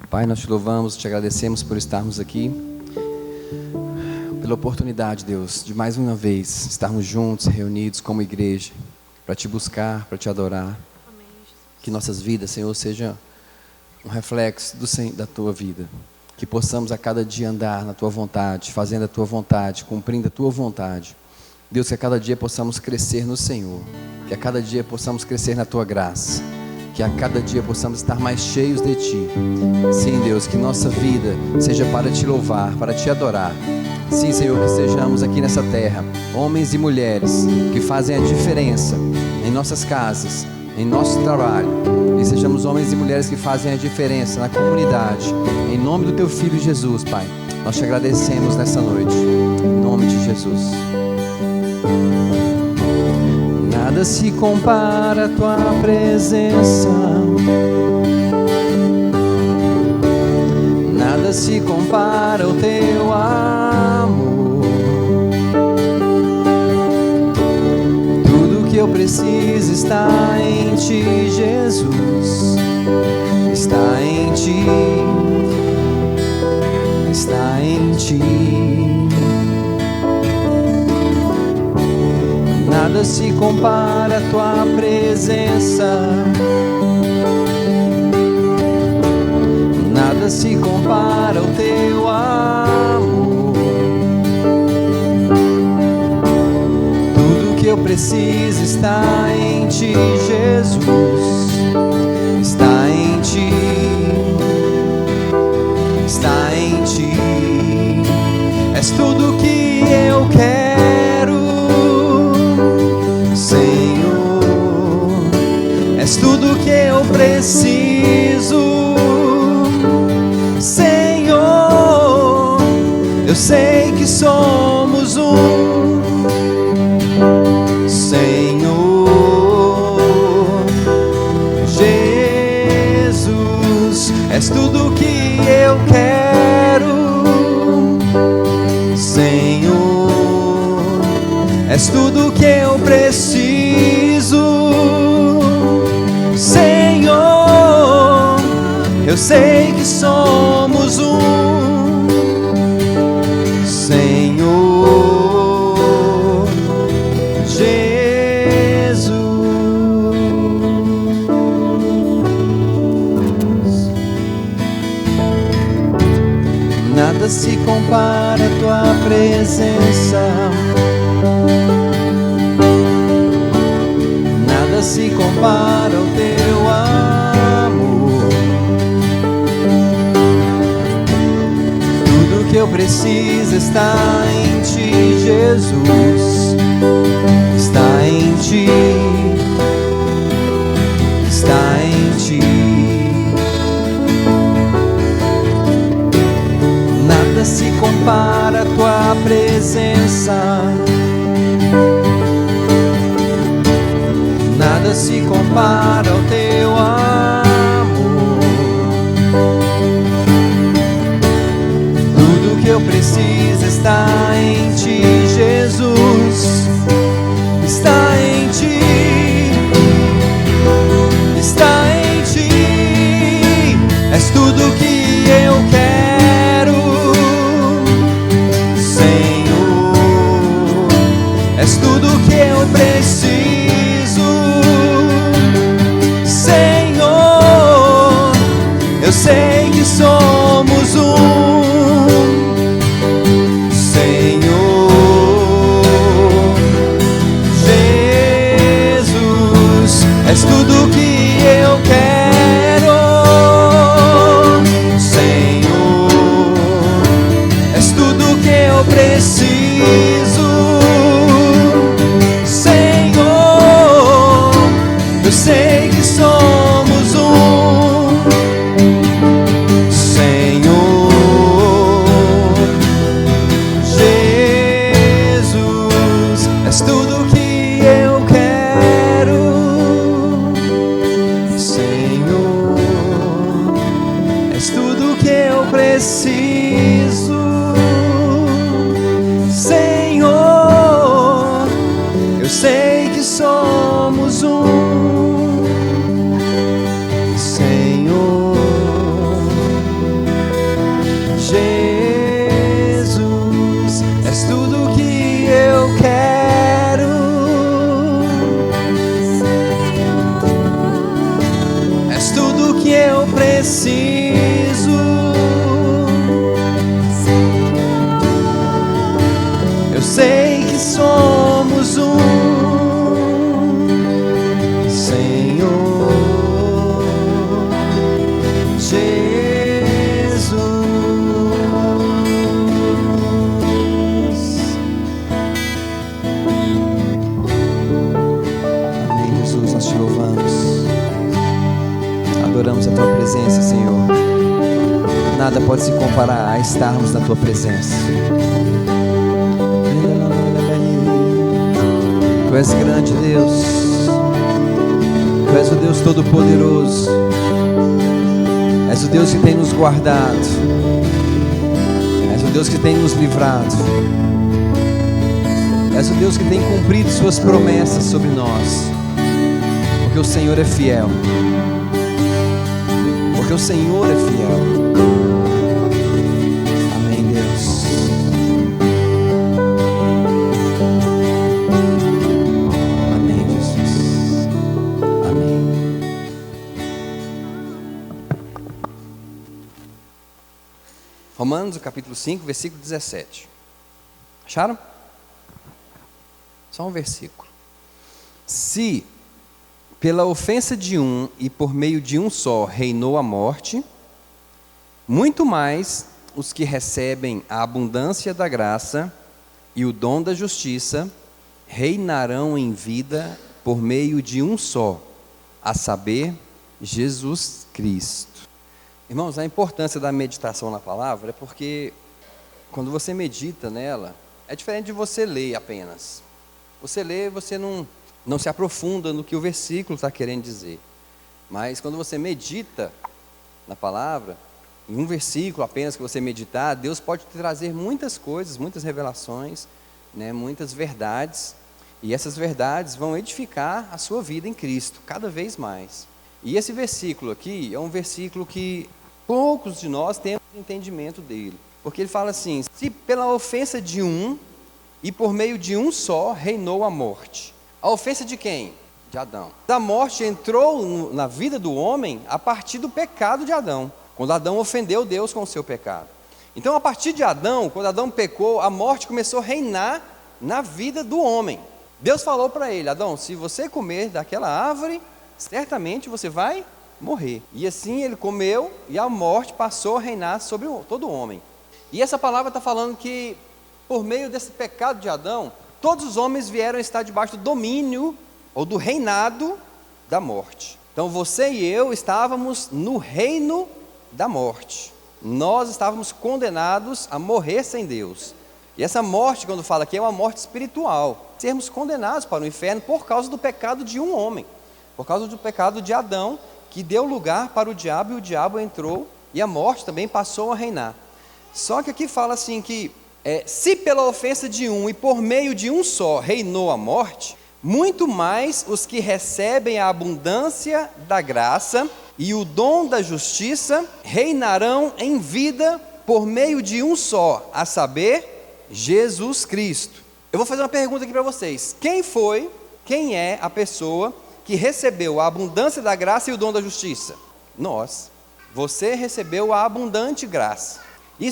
Pai, nós te louvamos, te agradecemos por estarmos aqui, pela oportunidade, Deus, de mais uma vez estarmos juntos, reunidos como igreja, para te buscar, para te adorar. Que nossas vidas, Senhor, sejam um reflexo da tua vida. Que possamos a cada dia andar na tua vontade, fazendo a tua vontade, cumprindo a tua vontade. Deus, que a cada dia possamos crescer no Senhor, que a cada dia possamos crescer na tua graça, que a cada dia possamos estar mais cheios de ti. Sim, Deus, que nossa vida seja para te louvar, para te adorar. Sim, Senhor, que sejamos aqui nessa terra homens e mulheres que fazem a diferença em nossas casas, em nosso trabalho, e sejamos homens e mulheres que fazem a diferença na comunidade. Em nome do teu Filho Jesus, Pai, nós te agradecemos nessa noite, em nome de Jesus. Nada se compara à tua presença, nada se compara ao teu amor. Tudo que eu preciso está em ti, Jesus. Está em ti, está em ti. Nada se compara à tua presença, nada se compara ao teu amor. Tudo que eu preciso está em ti, Jesus. Está em ti, está em ti. És tudo que eu quero, Senhor. És tudo que eu preciso, Senhor. Eu sei que somos um, Senhor. Jesus, és tudo que eu quero, Senhor. És tudo que eu preciso, Senhor. Eu sei que somos um, Senhor. Jesus. Nada se compara à tua presença, nada se compara ao teu amor. Tudo que eu preciso está em ti, Jesus. Está em ti, está em ti. Nada se compara à tua presença, nada se compara ao teu amor. Tudo que eu preciso está em ti, Jesus. Está em ti, está em ti. És tudo que eu quero, Senhor. És tudo que eu preciso, Senhor. Eu sei que somos um, Senhor. Jesus, és tudo que eu quero, Senhor. És tudo que eu preciso, Senhor. Eu sei que somos um, Senhor. Jesus, és tudo que eu quero, Senhor. És tudo que eu preciso, Senhor. Eu sei que somos um, Senhor. que eu preciso. Eu sei que somos Senhor Jesus. Amém, Jesus, nós te louvamos, adoramos a tua presença, Senhor. Nada pode se comparar a estarmos na tua presença. Tu és grande, Deus. Tu és o Deus Todo-Poderoso. És o Deus que tem nos guardado. És o Deus que tem nos livrado. És o Deus que tem cumprido suas promessas sobre nós. Porque o Senhor é fiel. Porque o Senhor é fiel. Amém, Deus. Romanos, capítulo 5, versículo 17. Acharam? Só um versículo. Se pela ofensa de um e por meio de um só reinou a morte, muito mais os que recebem a abundância da graça e o dom da justiça reinarão em vida por meio de um só, a saber, Jesus Cristo. Irmãos, a importância da meditação na palavra é porque quando você medita nela, é diferente de você ler apenas. Você lê, você não se aprofunda no que o versículo está querendo dizer. Mas quando você medita na palavra, em um versículo apenas que você meditar, Deus pode te trazer muitas coisas, muitas revelações, né, muitas verdades. E essas verdades vão edificar a sua vida em Cristo, cada vez mais. E esse versículo aqui é um versículo que poucos de nós temos entendimento dele. Porque ele fala assim: se pela ofensa de um e por meio de um só reinou a morte. A ofensa de quem? De Adão. A morte entrou na vida do homem a partir do pecado de Adão. Quando Adão ofendeu Deus com o seu pecado. Então, a partir de Adão, quando Adão pecou, a morte começou a reinar na vida do homem. Deus falou para ele: Adão, se você comer daquela árvore, certamente você vai morrer. E assim ele comeu e a morte passou a reinar sobre todo homem. E essa palavra está falando que por meio desse pecado de Adão, todos os homens vieram estar debaixo do domínio ou do reinado da morte. Então você e eu estávamos no reino da morte. Nós estávamos condenados a morrer sem Deus. E essa morte, quando fala aqui, é uma morte espiritual. Sermos condenados para o inferno por causa do pecado de um homem. Por causa do pecado de Adão, que deu lugar para o diabo, e o diabo entrou, e a morte também passou a reinar. Só que aqui fala assim que, se pela ofensa de um e por meio de um só reinou a morte, muito mais os que recebem a abundância da graça e o dom da justiça reinarão em vida por meio de um só, a saber, Jesus Cristo. Eu vou fazer uma pergunta aqui para vocês: quem é a pessoa que recebeu a abundância da graça e o dom da justiça? Nós. Você recebeu a abundante graça. E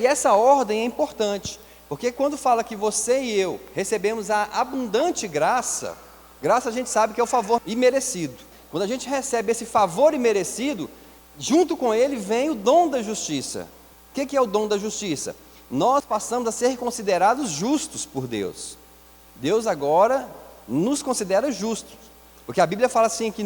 essa ordem é importante, porque quando fala que você e eu recebemos a abundante graça, graça a gente sabe que é o favor imerecido. Quando a gente recebe esse favor imerecido, junto com ele vem o dom da justiça. O que é o dom da justiça? Nós passamos a ser considerados justos por Deus. Deus agora nos considera justos. Porque a Bíblia fala assim que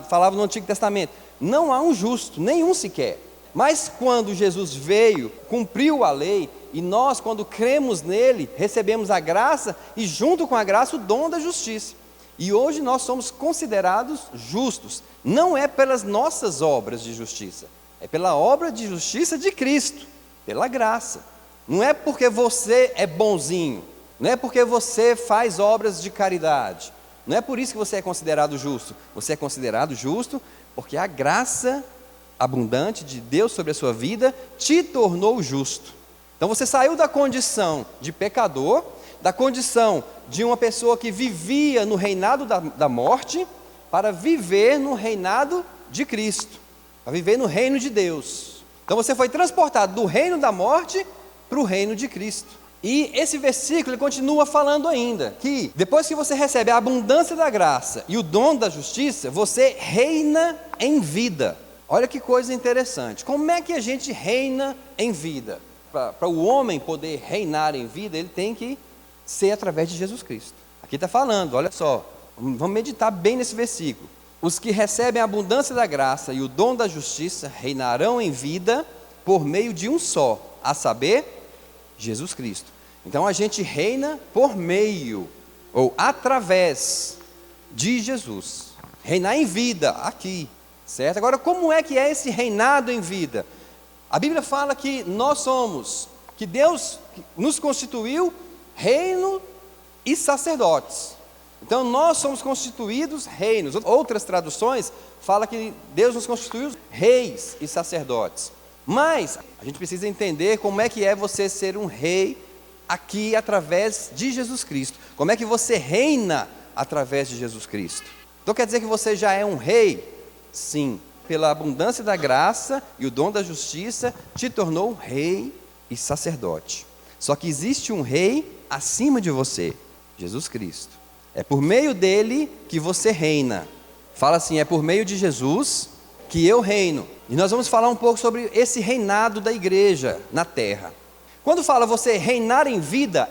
falava no Antigo Testamento, não há um justo, nenhum sequer. Mas quando Jesus veio, cumpriu a lei, e nós, quando cremos nele, recebemos a graça, e junto com a graça o dom da justiça. E hoje nós somos considerados justos. Não é pelas nossas obras de justiça, é pela obra de justiça de Cristo, pela graça. Não é porque você é bonzinho, não é porque você faz obras de caridade. Não é por isso que você é considerado justo. Você é considerado justo porque a graça abundante de Deus sobre a sua vida te tornou justo. Então você saiu da condição de pecador, da condição de uma pessoa que vivia no reinado da morte, para viver no reinado de Cristo. para viver no reino de Deus. Então você foi transportado do reino da morte para o reino de Cristo. E esse versículo ele continua falando ainda, que depois que você recebe a abundância da graça e o dom da justiça, você reina em vida. Olha que coisa interessante, como é que a gente reina em vida? Para o homem poder reinar em vida, ele tem que ser através de Jesus Cristo. Aqui está falando, olha só, vamos meditar bem nesse versículo. Os que recebem a abundância da graça e o dom da justiça reinarão em vida por meio de um só, a saber, Jesus Cristo. Então a gente reina por meio, ou através de Jesus. Reinar em vida, aqui, certo? Agora, como é que é esse reinado em vida? A Bíblia fala que nós somos, que Deus nos constituiu reino e sacerdotes. Então nós somos constituídos reinos. Outras traduções falam que Deus nos constituiu reis e sacerdotes. Mas a gente precisa entender como é que é você ser um rei aqui através de Jesus Cristo. Como é que você reina através de Jesus Cristo? Então quer dizer que você já é um rei? Sim. Pela abundância da graça e o dom da justiça, te tornou rei e sacerdote. Só que existe um rei acima de você, Jesus Cristo. É por meio dele que você reina. Fala assim, é por meio de Jesus que eu reino. E nós vamos falar um pouco sobre esse reinado da igreja na terra. Quando fala você reinar em vida,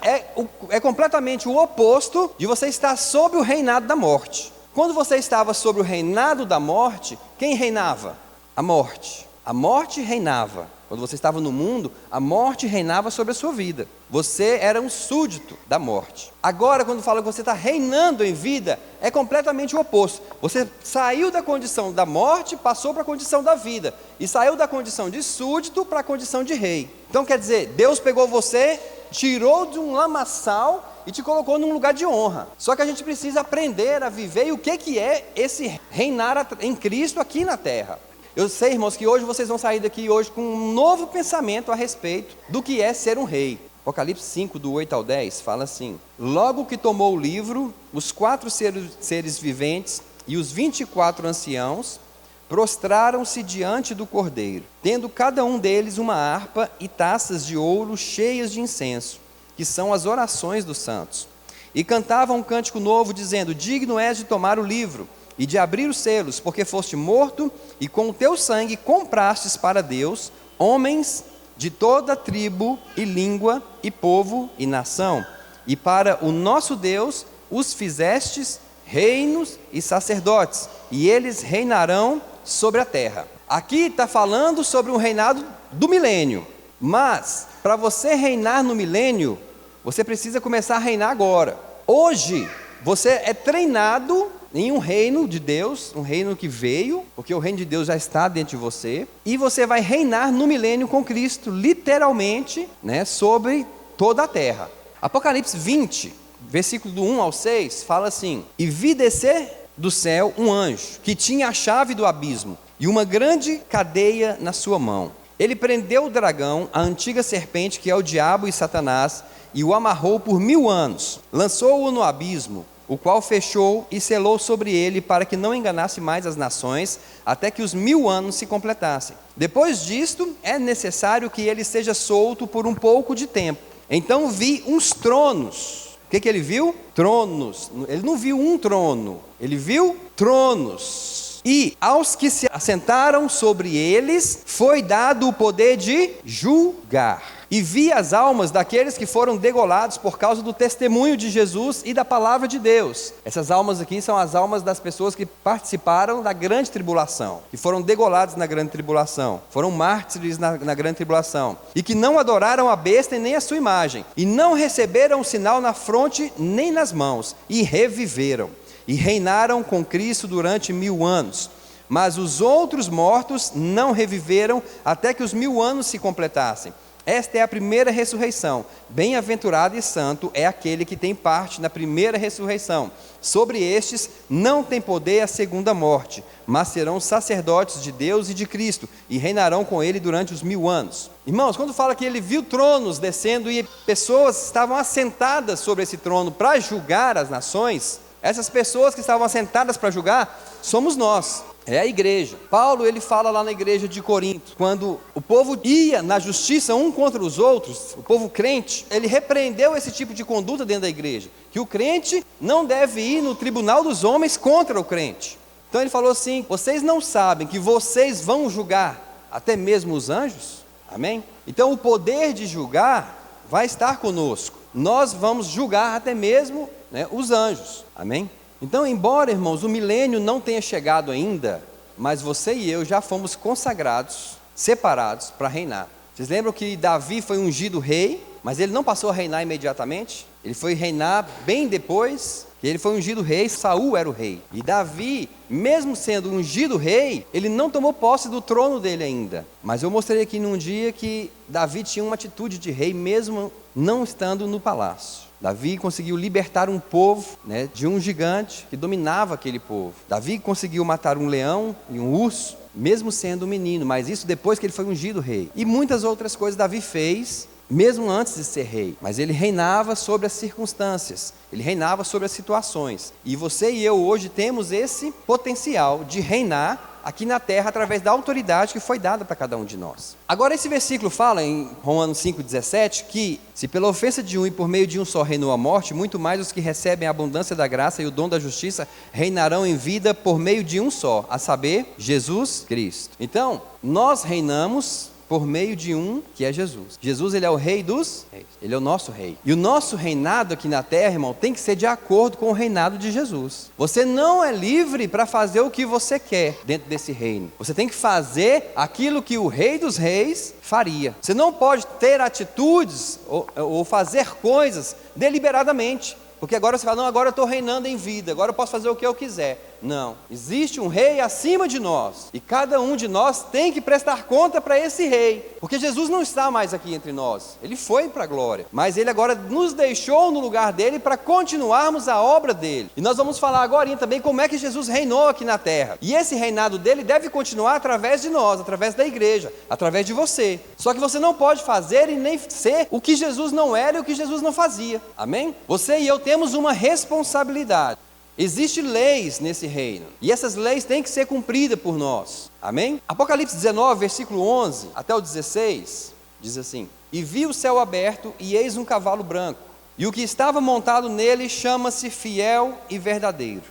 é completamente o oposto de você estar sob o reinado da morte. Quando você estava sob o reinado da morte, quem reinava? A morte. A morte reinava. Quando você estava no mundo, a morte reinava sobre a sua vida. Você era um súdito da morte. Agora, quando fala que você está reinando em vida, é completamente o oposto. Você saiu da condição da morte, passou para a condição da vida. E saiu da condição de súdito para a condição de rei. Então quer dizer, Deus pegou você, tirou de um lamaçal e te colocou num lugar de honra. Só que a gente precisa aprender a viver e o que é esse reinar em Cristo aqui na terra. Eu sei, irmãos, que hoje vocês vão sair daqui hoje com um novo pensamento a respeito do que é ser um rei. Apocalipse 5, do 8 ao 10, fala assim: logo que tomou o livro, os 4 seres viventes e os 24 anciãos prostraram-se diante do Cordeiro, tendo cada um deles uma harpa e taças de ouro cheias de incenso, que são as orações dos santos. E cantavam um cântico novo, dizendo: digno és de tomar o livro e de abrir os selos, porque foste morto, e com o teu sangue comprastes para Deus homens de toda tribo e língua e povo e nação, e para o nosso Deus os fizestes reinos e sacerdotes, e eles reinarão sobre a terra. Aqui está falando sobre um reinado do milênio, mas para você reinar no milênio, você precisa começar a reinar agora. Hoje você é treinado em um reino de Deus, um reino que veio, porque o reino de Deus já está dentro de você, e você vai reinar no milênio com Cristo, literalmente, sobre toda a terra. Apocalipse 20, versículo do 1 ao 6, fala assim: e vi descer do céu um anjo, que tinha a chave do abismo, e uma grande cadeia na sua mão. Ele prendeu o dragão, a antiga serpente, que é o diabo e Satanás, e o amarrou por 1000 anos, lançou-o no abismo, o qual fechou e selou sobre ele, para que não enganasse mais as nações, até que os 1000 anos se completassem. Depois disto, é necessário que ele seja solto por um pouco de tempo. Então vi uns tronos. O que ele viu? Tronos. Ele não viu um trono, ele viu tronos. E aos que se assentaram sobre eles, foi dado o poder de julgar. E vi as almas daqueles que foram degolados por causa do testemunho de Jesus e da palavra de Deus. Essas almas aqui são as almas das pessoas que participaram da grande tribulação, que foram degolados na grande tribulação, foram mártires na grande tribulação, e que não adoraram a besta e nem a sua imagem, e não receberam o sinal na fronte nem nas mãos, e reviveram, e reinaram com Cristo durante 1000 anos. Mas os outros mortos não reviveram até que os 1000 anos se completassem. Esta é a primeira ressurreição. Bem-aventurado e santo é aquele que tem parte na primeira ressurreição. Sobre estes não tem poder a segunda morte, mas serão sacerdotes de Deus e de Cristo, e reinarão com ele durante os 1000 anos. Irmãos, quando fala que ele viu tronos descendo e pessoas estavam assentadas sobre esse trono para julgar as nações, essas pessoas que estavam assentadas para julgar, somos nós. É a igreja. Paulo, ele fala lá na igreja de Corinto, quando o povo ia na justiça um contra os outros, o povo crente, ele repreendeu esse tipo de conduta dentro da igreja, que o crente não deve ir no tribunal dos homens contra o crente. Então ele falou assim: vocês não sabem que vocês vão julgar até mesmo os anjos? Amém? Então o poder de julgar vai estar conosco. Nós vamos julgar até mesmo, né, os anjos. Amém? Então, embora, irmãos, o milênio não tenha chegado ainda, mas você e eu já fomos consagrados, separados para reinar. Vocês lembram que Davi foi ungido rei, mas ele não passou a reinar imediatamente? Ele foi reinar bem depois que ele foi ungido rei. Saul era o rei. E Davi, mesmo sendo ungido rei, ele não tomou posse do trono dele ainda. Mas eu mostrei aqui num dia que Davi tinha uma atitude de rei, mesmo não estando no palácio. Davi conseguiu libertar um povo, né, de um gigante que dominava aquele povo. Davi conseguiu matar um leão e um urso, mesmo sendo um menino, mas isso depois que ele foi ungido rei. E muitas outras coisas Davi fez, mesmo antes de ser rei. Mas ele reinava sobre as circunstâncias, ele reinava sobre as situações. E você e eu hoje temos esse potencial de reinar aqui na terra, através da autoridade que foi dada para cada um de nós. Agora esse versículo fala em Romanos 5,17, que se pela ofensa de um e por meio de um só reinou a morte, muito mais os que recebem a abundância da graça e o dom da justiça reinarão em vida por meio de um só, a saber, Jesus Cristo. Então, nós reinamos por meio de um que é Jesus. Jesus, ele é o rei dos reis, ele é o nosso rei. E o nosso reinado aqui na terra, irmão, tem que ser de acordo com o reinado de Jesus. Você não é livre para fazer o que você quer dentro desse reino. Você tem que fazer aquilo que o rei dos reis faria. Você não pode ter atitudes ou fazer coisas deliberadamente. Porque agora você fala: não, agora eu estou reinando em vida, agora eu posso fazer o que eu quiser. Não, existe um rei acima de nós, e cada um de nós tem que prestar conta para esse rei, porque Jesus não está mais aqui entre nós, ele foi para a glória, mas ele agora nos deixou no lugar dele para continuarmos a obra dele. E nós vamos falar agora também como é que Jesus reinou aqui na terra, e esse reinado dele deve continuar através de nós, através da igreja, através de você. Só que você não pode fazer e nem ser o que Jesus não era e o que Jesus não fazia. Amém? Você e eu temos uma responsabilidade. Existem leis nesse reino, e essas leis têm que ser cumpridas por nós. Amém? Apocalipse 19, versículo 11 até o 16, diz assim: e vi o céu aberto, e eis um cavalo branco, e o que estava montado nele chama-se Fiel e Verdadeiro,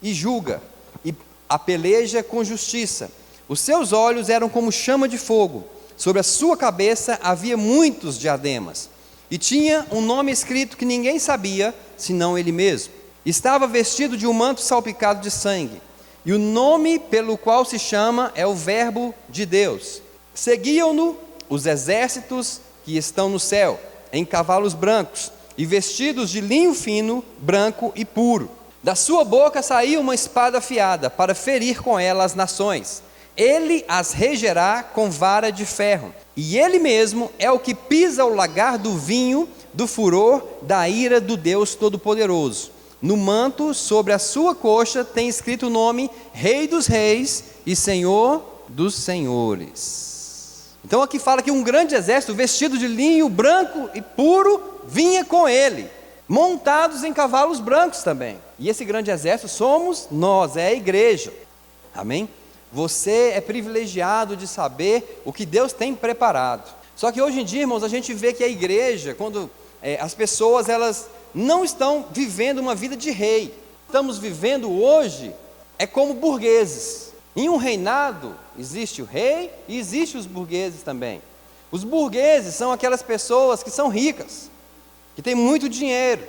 e julga, e a peleja com justiça. Os seus olhos eram como chama de fogo, sobre a sua cabeça havia muitos diademas, e tinha um nome escrito que ninguém sabia, senão ele mesmo. Estava vestido de um manto salpicado de sangue, e o nome pelo qual se chama é o Verbo de Deus. Seguiam-no os exércitos que estão no céu, em cavalos brancos, e vestidos de linho fino, branco e puro. Da sua boca saía uma espada afiada, para ferir com ela as nações. Ele as regerá com vara de ferro, e ele mesmo é o que pisa o lagar do vinho, do furor, da ira do Deus Todo-Poderoso. No manto, sobre a sua coxa, tem escrito o nome Rei dos Reis e Senhor dos Senhores. Então aqui fala que um grande exército vestido de linho branco e puro vinha com ele, montados em cavalos brancos também. E esse grande exército somos nós, é a igreja. Amém? Você é privilegiado de saber o que Deus tem preparado. Só que hoje em dia, irmãos, a gente vê que a igreja, quando as pessoas elas não estão vivendo uma vida de rei. Estamos vivendo hoje como burgueses. Em um reinado existe o rei e existe os burgueses também. Os burgueses são aquelas pessoas que são ricas, que têm muito dinheiro,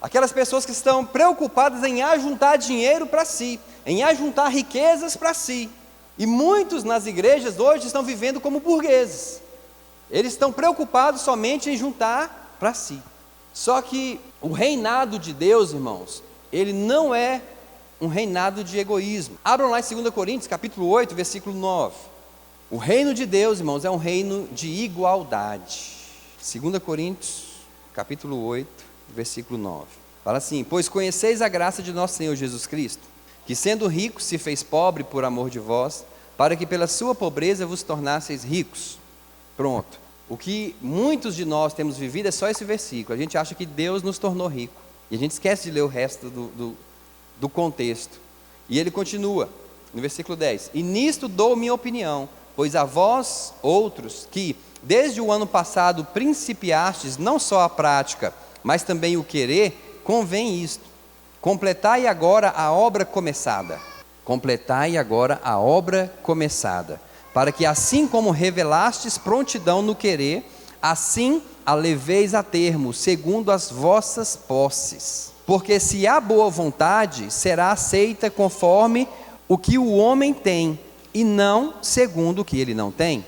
aquelas pessoas que estão preocupadas em ajuntar dinheiro para si, em ajuntar riquezas para si. E muitos nas igrejas hoje estão vivendo como burgueses. Eles estão preocupados somente em juntar para si. Só que o reinado de Deus, irmãos, ele não é um reinado de egoísmo. Abram lá em 2 Coríntios, capítulo 8, versículo 9. O reino de Deus, irmãos, é um reino de igualdade. 2 Coríntios, capítulo 8, versículo 9. Fala assim: pois conheceis a graça de nosso Senhor Jesus Cristo, que sendo rico se fez pobre por amor de vós, para que pela sua pobreza vos tornasseis ricos. Pronto. O que muitos de nós temos vivido é só esse versículo. A gente acha que Deus nos tornou rico, e a gente esquece de ler o resto do contexto. E ele continua, no versículo 10: e nisto dou minha opinião, pois a vós outros que desde o ano passado principiastes não só a prática, mas também o querer, convém isto: completai agora a obra começada. Completai agora a obra começada, para que assim como revelastes prontidão no querer, assim a leveis a termo, segundo as vossas posses. Porque se há boa vontade, será aceita conforme o que o homem tem, e não segundo o que ele não tem.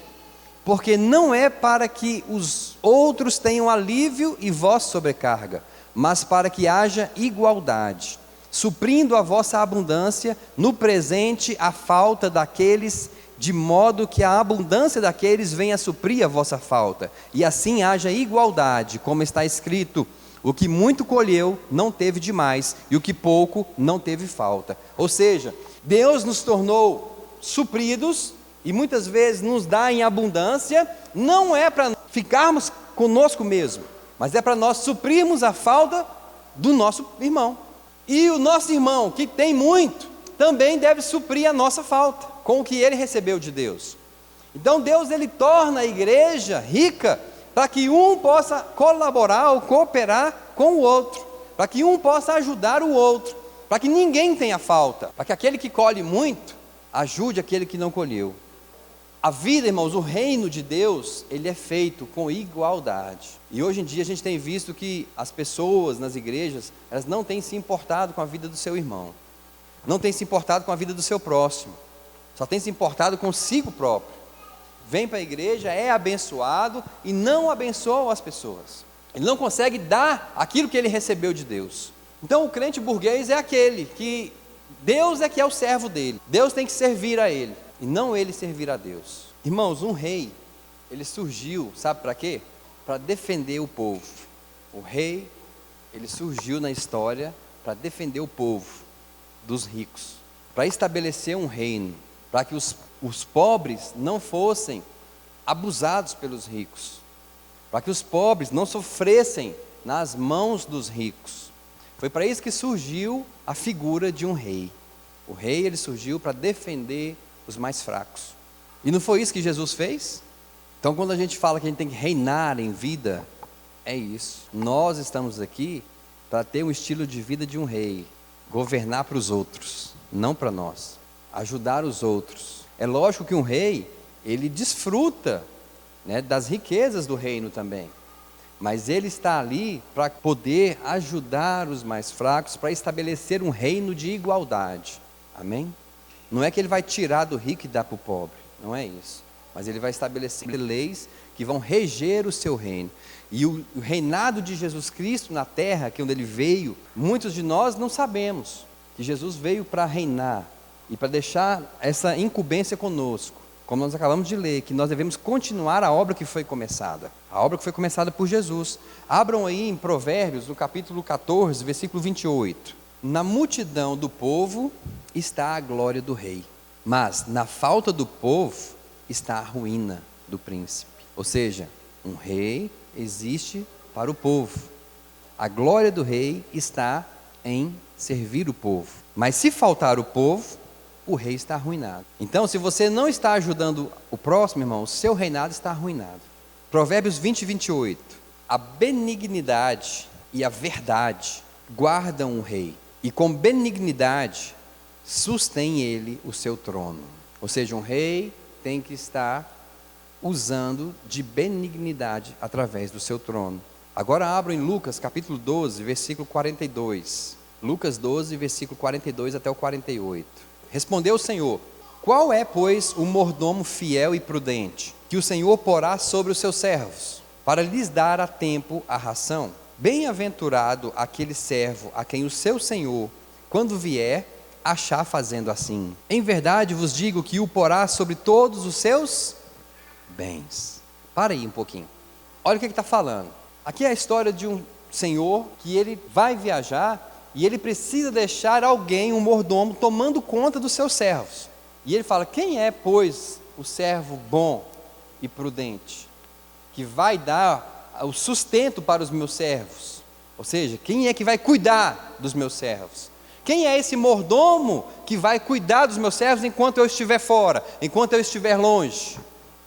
Porque não é para que os outros tenham alívio e vós sobrecarga, mas para que haja igualdade, suprindo a vossa abundância no presente a falta daqueles, de modo que a abundância daqueles venha a suprir a vossa falta, e assim haja igualdade, como está escrito: o que muito colheu não teve demais, e o que pouco não teve falta. Ou seja, Deus nos tornou supridos, e muitas vezes nos dá em abundância, não é para ficarmos conosco mesmo, mas é para nós suprirmos a falta do nosso irmão. E o nosso irmão, que tem muito, também deve suprir a nossa falta, com o que ele recebeu de Deus. Então Deus, ele torna a igreja rica, para que um possa colaborar ou cooperar com o outro, para que um possa ajudar o outro, para que ninguém tenha falta, para que aquele que colhe muito, ajude aquele que não colheu. A vida, irmãos, o reino de Deus, ele é feito com igualdade. E hoje em dia a gente tem visto que as pessoas nas igrejas, elas não têm se importado com a vida do seu irmão, não têm se importado com a vida do seu próximo, só têm se importado consigo próprio. Vem para a igreja, é abençoado e não abençoa as pessoas. Ele não consegue dar aquilo que ele recebeu de Deus. Então o crente burguês é aquele que Deus é que é o servo dele, Deus tem que servir a ele, e não ele servir a Deus. Irmãos, um rei, ele surgiu, sabe para quê? Para defender o povo. O rei, ele surgiu na história para defender o povo dos ricos, para estabelecer um reino, para que os pobres não fossem abusados pelos ricos, para que os pobres não sofressem nas mãos dos ricos. Foi para isso que surgiu a figura de um rei. O rei, ele surgiu para defender os mais fracos. E não foi isso que Jesus fez? Então quando a gente fala que a gente tem que reinar em vida, é isso. Nós estamos aqui para ter um estilo de vida de um rei, governar para os outros, não para nós, ajudar os outros. É lógico que um rei, ele desfruta, né, das riquezas do reino também, mas ele está ali para poder ajudar os mais fracos, para estabelecer um reino de igualdade. Amém? Não é que ele vai tirar do rico e dar para o pobre, não é isso, mas ele vai estabelecer leis que vão reger o seu reino. E o reinado de Jesus Cristo na terra, que é onde ele veio, muitos de nós não sabemos que Jesus veio para reinar e para deixar essa incumbência conosco, como nós acabamos de ler, que nós devemos continuar a obra que foi começada, a obra que foi começada por Jesus. Abram aí em Provérbios, no capítulo 14, versículo 28. Na multidão do povo está a glória do rei, mas na falta do povo está a ruína do príncipe. Ou seja, um rei existe para o povo. A glória do rei está em servir o povo. Mas se faltar o povo, o rei está arruinado. Então, se você não está ajudando o próximo, irmão, o seu reinado está arruinado. Provérbios 20, 28. A benignidade e a verdade guardam o rei, e com benignidade sustém ele o seu trono. Ou seja, um rei tem que estar usando de benignidade através do seu trono. Agora abram em Lucas capítulo 12, versículo 42. Lucas 12, versículo 42 até o 48. Respondeu o Senhor: qual é, pois, o mordomo fiel e prudente, que o Senhor porá sobre os seus servos, para lhes dar a tempo a ração? Bem-aventurado aquele servo a quem o seu Senhor, quando vier, achar fazendo assim. Em verdade vos digo que o porá sobre todos os seus bens. Para aí um pouquinho. Olha o que ele está falando. Aqui é a história de um senhor que ele vai viajar e ele precisa deixar alguém, um mordomo, tomando conta dos seus servos. E ele fala: quem é, pois, o servo bom e prudente, que vai dar o sustento para os meus servos? Ou seja, quem é que vai cuidar dos meus servos? Quem é esse mordomo que vai cuidar dos meus servos enquanto eu estiver fora, enquanto eu estiver longe?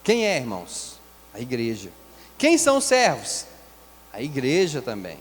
Quem é, irmãos? A igreja. Quem são os servos? A igreja também.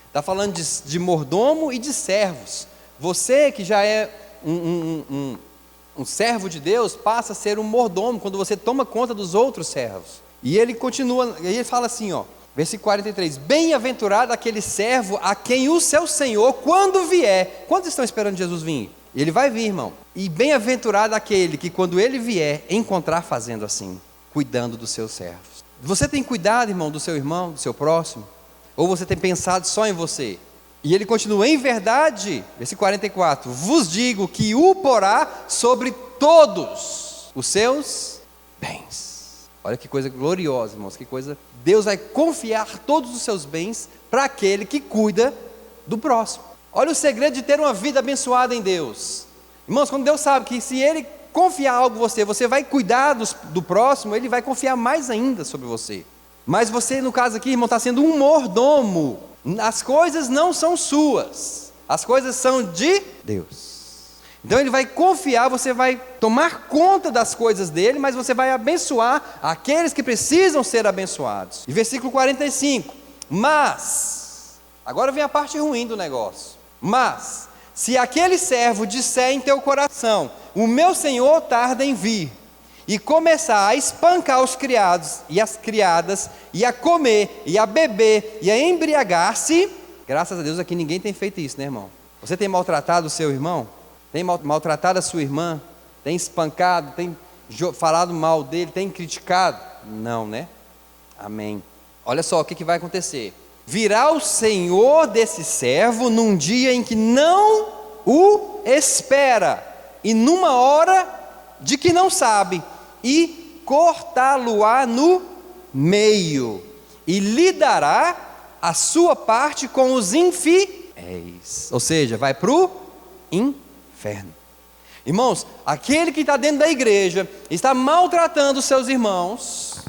Está falando de mordomo e de servos. Você que já é um servo de Deus, passa a ser um mordomo quando você toma conta dos outros servos. E ele continua, ele fala assim, versículo 43, bem-aventurado aquele servo a quem o seu Senhor, quando vier, quantos estão esperando Jesus vir? Ele vai vir, irmão. E bem-aventurado aquele que quando ele vier, encontrar fazendo assim, cuidando dos seus servos. Você tem cuidado, irmão, do seu irmão, do seu próximo? Ou você tem pensado só em você? E ele continua, em verdade, versículo 44, vos digo que o porá sobre todos os seus bens. Olha que coisa gloriosa, irmãos, que coisa. Deus vai confiar todos os seus bens para aquele que cuida do próximo. Olha o segredo de ter uma vida abençoada em Deus. Irmãos, quando Deus sabe que se Ele confiar algo em você vai cuidar do próximo, Ele vai confiar mais ainda sobre você. Mas você, no caso aqui, irmão, está sendo um mordomo. As coisas não são suas, as coisas são de Deus. Então Ele vai confiar, você vai tomar conta das coisas dele, mas você vai abençoar aqueles que precisam ser abençoados. E versículo 45, mas, agora vem a parte ruim do negócio, mas, se aquele servo disser em teu coração, o meu senhor tarda em vir, e começar a espancar os criados e as criadas, e a comer, e a beber, e a embriagar-se, graças a Deus aqui ninguém tem feito isso, né, irmão? Você tem maltratado o seu irmão? Tem maltratado a sua irmã? Tem espancado? Tem falado mal dele? Tem criticado? Não, né? Amém. Olha só o que vai acontecer. Virá o Senhor desse servo num dia em que não o espera, e numa hora de que não sabe, e cortá-lo-á no meio, e lhe dará a sua parte com os infiéis. Ou seja, vai para o inferno. Irmãos, aquele que está dentro da igreja, está maltratando os seus irmãos,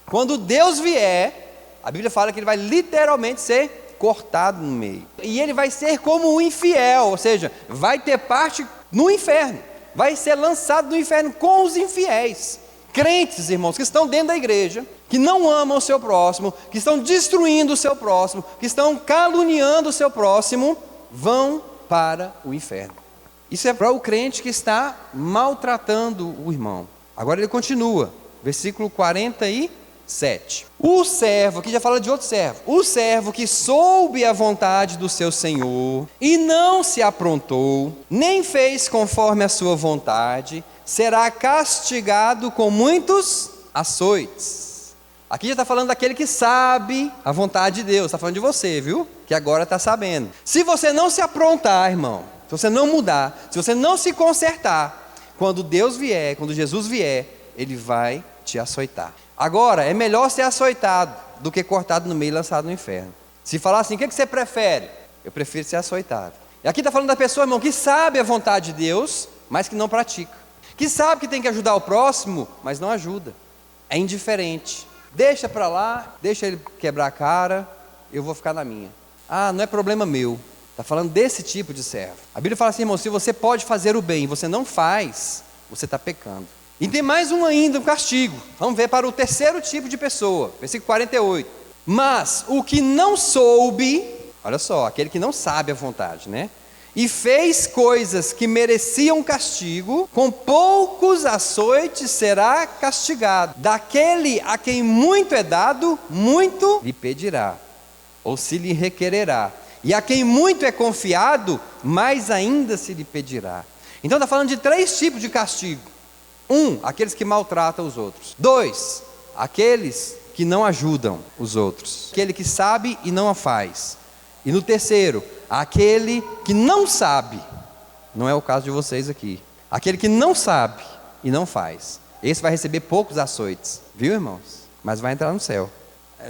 quando Deus vier, a Bíblia fala que ele vai literalmente ser cortado no meio, e ele vai ser como um infiel, ou seja, vai ter parte no inferno, vai ser lançado no inferno com os infiéis. Crentes, irmãos, que estão dentro da igreja, que não amam o seu próximo, que estão destruindo o seu próximo, que estão caluniando o seu próximo, vão para o inferno. Isso é para o crente que está maltratando o irmão. Agora ele continua, versículo 47. O servo, aqui já fala de outro servo, o servo que soube a vontade do seu senhor e não se aprontou, nem fez conforme a sua vontade, será castigado com muitos açoites. Aqui já está falando daquele que sabe a vontade de Deus, está falando de você, viu? Que agora está sabendo. Se você não se aprontar, irmão, se você não mudar, se você não se consertar, quando Deus vier, quando Jesus vier, Ele vai te açoitar. Agora, é melhor ser açoitado do que cortado no meio e lançado no inferno. Se falar assim, o que você prefere? Eu prefiro ser açoitado. E aqui está falando da pessoa, irmão, que sabe a vontade de Deus, mas que não pratica. Que sabe que tem que ajudar o próximo, mas não ajuda. É indiferente. Deixa para lá, deixa ele quebrar a cara, eu vou ficar na minha. Ah, não é problema meu. Está falando desse tipo de servo. A Bíblia fala assim, irmão, se você pode fazer o bem e você não faz, você está pecando. E tem mais um ainda, um castigo. Vamos ver para o terceiro tipo de pessoa, versículo 48. Mas o que não soube, olha só, aquele que não sabe a vontade, né? E fez coisas que mereciam castigo, com poucos açoites será castigado. Daquele a quem muito é dado, muito lhe pedirá, ou se lhe requererá. E a quem muito é confiado, mais ainda se lhe pedirá. Então está falando de 3 tipos de castigo. 1, aqueles que maltratam os outros. 2, aqueles que não ajudam os outros. Aquele que sabe e não a faz. E no terceiro, aquele que não sabe. Não é o caso de vocês aqui. Aquele que não sabe e não faz. Esse vai receber poucos açoites. Viu, irmãos? Mas vai entrar no céu.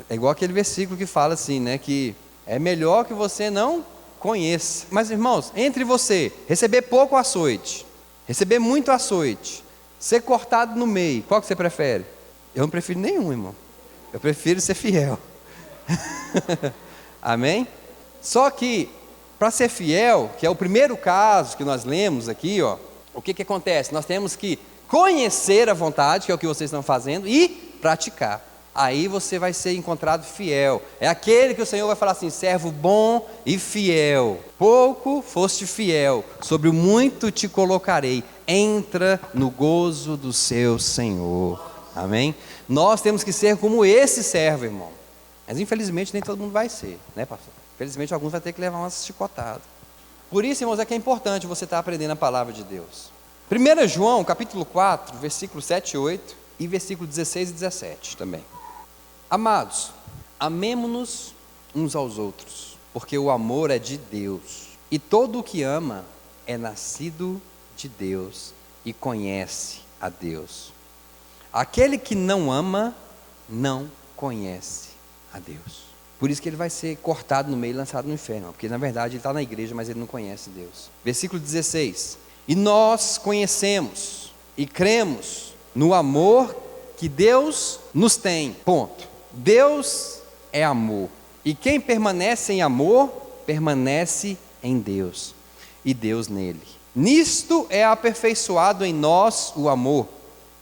É igual aquele versículo que fala assim, né? Que é melhor que você não conheça. Mas, irmãos, entre você receber pouco açoite, receber muito açoite, ser cortado no meio, qual que você prefere? Eu não prefiro nenhum, irmão. Eu prefiro ser fiel. Amém? Só que Para ser fiel, que é o primeiro caso que nós lemos aqui, ó, o que acontece? Nós temos que conhecer a vontade, que é o que vocês estão fazendo, e praticar. Aí você vai ser encontrado fiel. É aquele que o Senhor vai falar assim: servo bom e fiel. Pouco foste fiel, sobre o muito te colocarei. Entra no gozo do seu Senhor. Amém? Nós temos que ser como esse servo, irmão. Mas infelizmente nem todo mundo vai ser, né, pastor? Infelizmente alguns vão ter que levar umas chicotadas. Por isso, irmãos, é que é importante você estar aprendendo a palavra de Deus. 1 João, capítulo 4, versículos 7 e 8, e versículos 16 e 17 também. Amados, amemo-nos uns aos outros, porque o amor é de Deus, e todo o que ama é nascido de Deus e conhece a Deus. Aquele que não ama, não conhece a Deus. Por isso que ele vai ser cortado no meio e lançado no inferno, porque na verdade ele está na igreja, mas ele não conhece Deus. Versículo 16: e nós conhecemos e cremos no amor que Deus nos tem, ponto. Deus é amor, e quem permanece em amor, permanece em Deus, e Deus nele. Nisto é aperfeiçoado em nós o amor,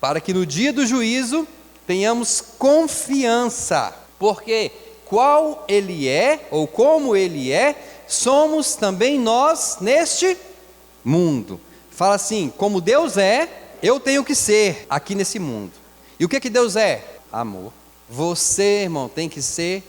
para que no dia do juízo tenhamos confiança, porque qual ele é, ou como ele é, somos também nós neste mundo. Fala assim: como Deus é, eu tenho que ser aqui nesse mundo. E o que Deus é? Amor. Você, irmão, tem que ser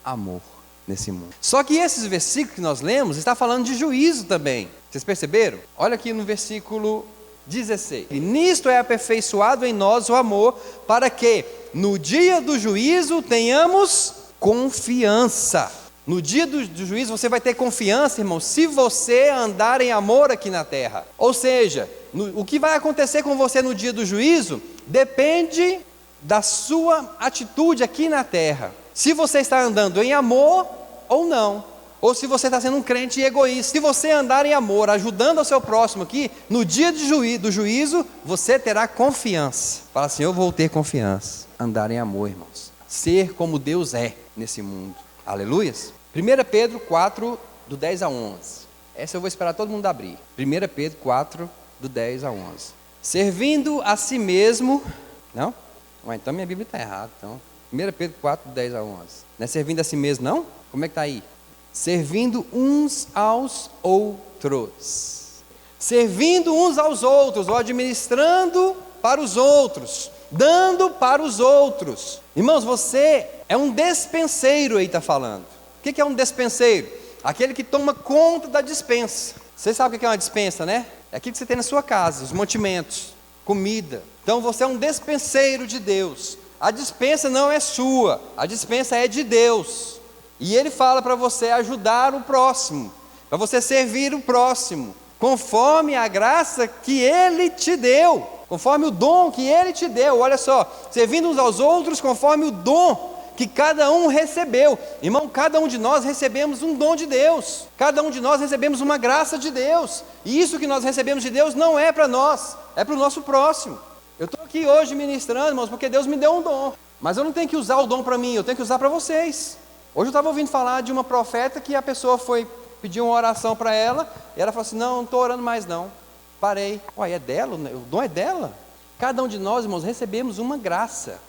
amor nesse mundo. Só que esses versículos que nós lemos, está falando de juízo também. Vocês perceberam? Olha aqui no versículo 16: e nisto é aperfeiçoado em nós o amor, para que no dia do juízo tenhamos confiança. No dia do juízo você vai ter confiança, irmão, se você andar em amor aqui na terra. Ou seja, o que vai acontecer com você no dia do juízo depende da sua atitude aqui na terra. Se você está andando em amor ou não, ou se você está sendo um crente egoísta. Se você andar em amor, ajudando ao seu próximo aqui, no dia do juízo, você terá confiança. Fala assim: eu vou ter confiança. Andar em amor, irmãos. Ser como Deus é nesse mundo. Aleluias. 1 Pedro 4, do 10 a 11. Essa eu vou esperar todo mundo abrir. 1 Pedro 4, do 10 a 11. Servindo a si mesmo... Não? Então minha Bíblia está errada. Então, 1 Pedro 4, do 10 a 11. Não é servindo a si mesmo, não? Como é que está aí? Servindo uns aos outros. Servindo uns aos outros, ou administrando para os outros, dando para os outros. Irmãos, você é um despenseiro aí, está falando. O que é um despenseiro? Aquele que toma conta da despensa. Você sabe o que é uma despensa, né? É aquilo que você tem na sua casa, os mantimentos, comida. Então você é um despenseiro de Deus. A despensa não é sua, a despensa é de Deus. E Ele fala para você ajudar o próximo, para você servir o próximo, conforme a graça que Ele te deu, conforme o dom que Ele te deu. Olha só, servindo uns aos outros conforme o dom que cada um recebeu. Irmão, cada um de nós recebemos um dom de Deus, cada um de nós recebemos uma graça de Deus, e isso que nós recebemos de Deus não é para nós, é para o nosso próximo. Eu estou aqui hoje ministrando, irmãos, porque Deus me deu um dom, mas eu não tenho que usar o dom para mim, eu tenho que usar para vocês. Hoje eu estava ouvindo falar de uma profeta que a pessoa foi pedir uma oração para ela, e ela falou assim: não estou orando mais não, parei. Uai, é dela, o dom é dela. Cada um de nós, irmãos, recebemos uma graça.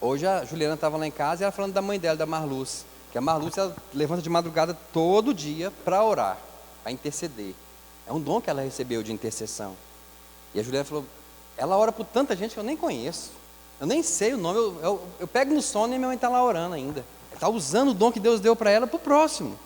Hoje a Juliana estava lá em casa e ela falando da mãe dela, da Marluce, que a Marluce ela levanta de madrugada todo dia para orar, para interceder. É um dom que ela recebeu de intercessão. E a Juliana falou: ela ora por tanta gente que eu nem conheço, eu nem sei o nome, eu pego no sono e minha mãe está lá orando ainda. Ela está usando o dom que Deus deu para ela para o próximo.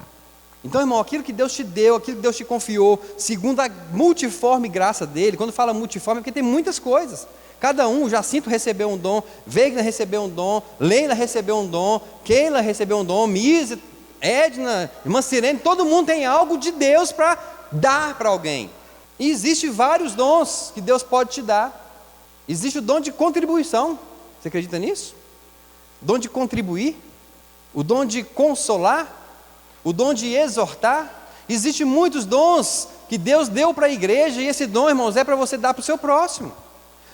Então, irmão, aquilo que Deus te deu, aquilo que Deus te confiou, segundo a multiforme graça dele. Quando fala multiforme é porque tem muitas coisas. Cada um, Jacinto recebeu um dom, Wegner recebeu um dom, Leila recebeu um dom, Keila recebeu um dom, Mise, Edna, irmã Sirene, todo mundo tem algo de Deus para dar para alguém. E existem vários dons que Deus pode te dar. Existe o dom de contribuição. Você acredita nisso? Dom de contribuir, o dom de consolar, o dom de exortar. Existem muitos dons que Deus deu para a igreja, e esse dom, irmãos, é para você dar para o seu próximo.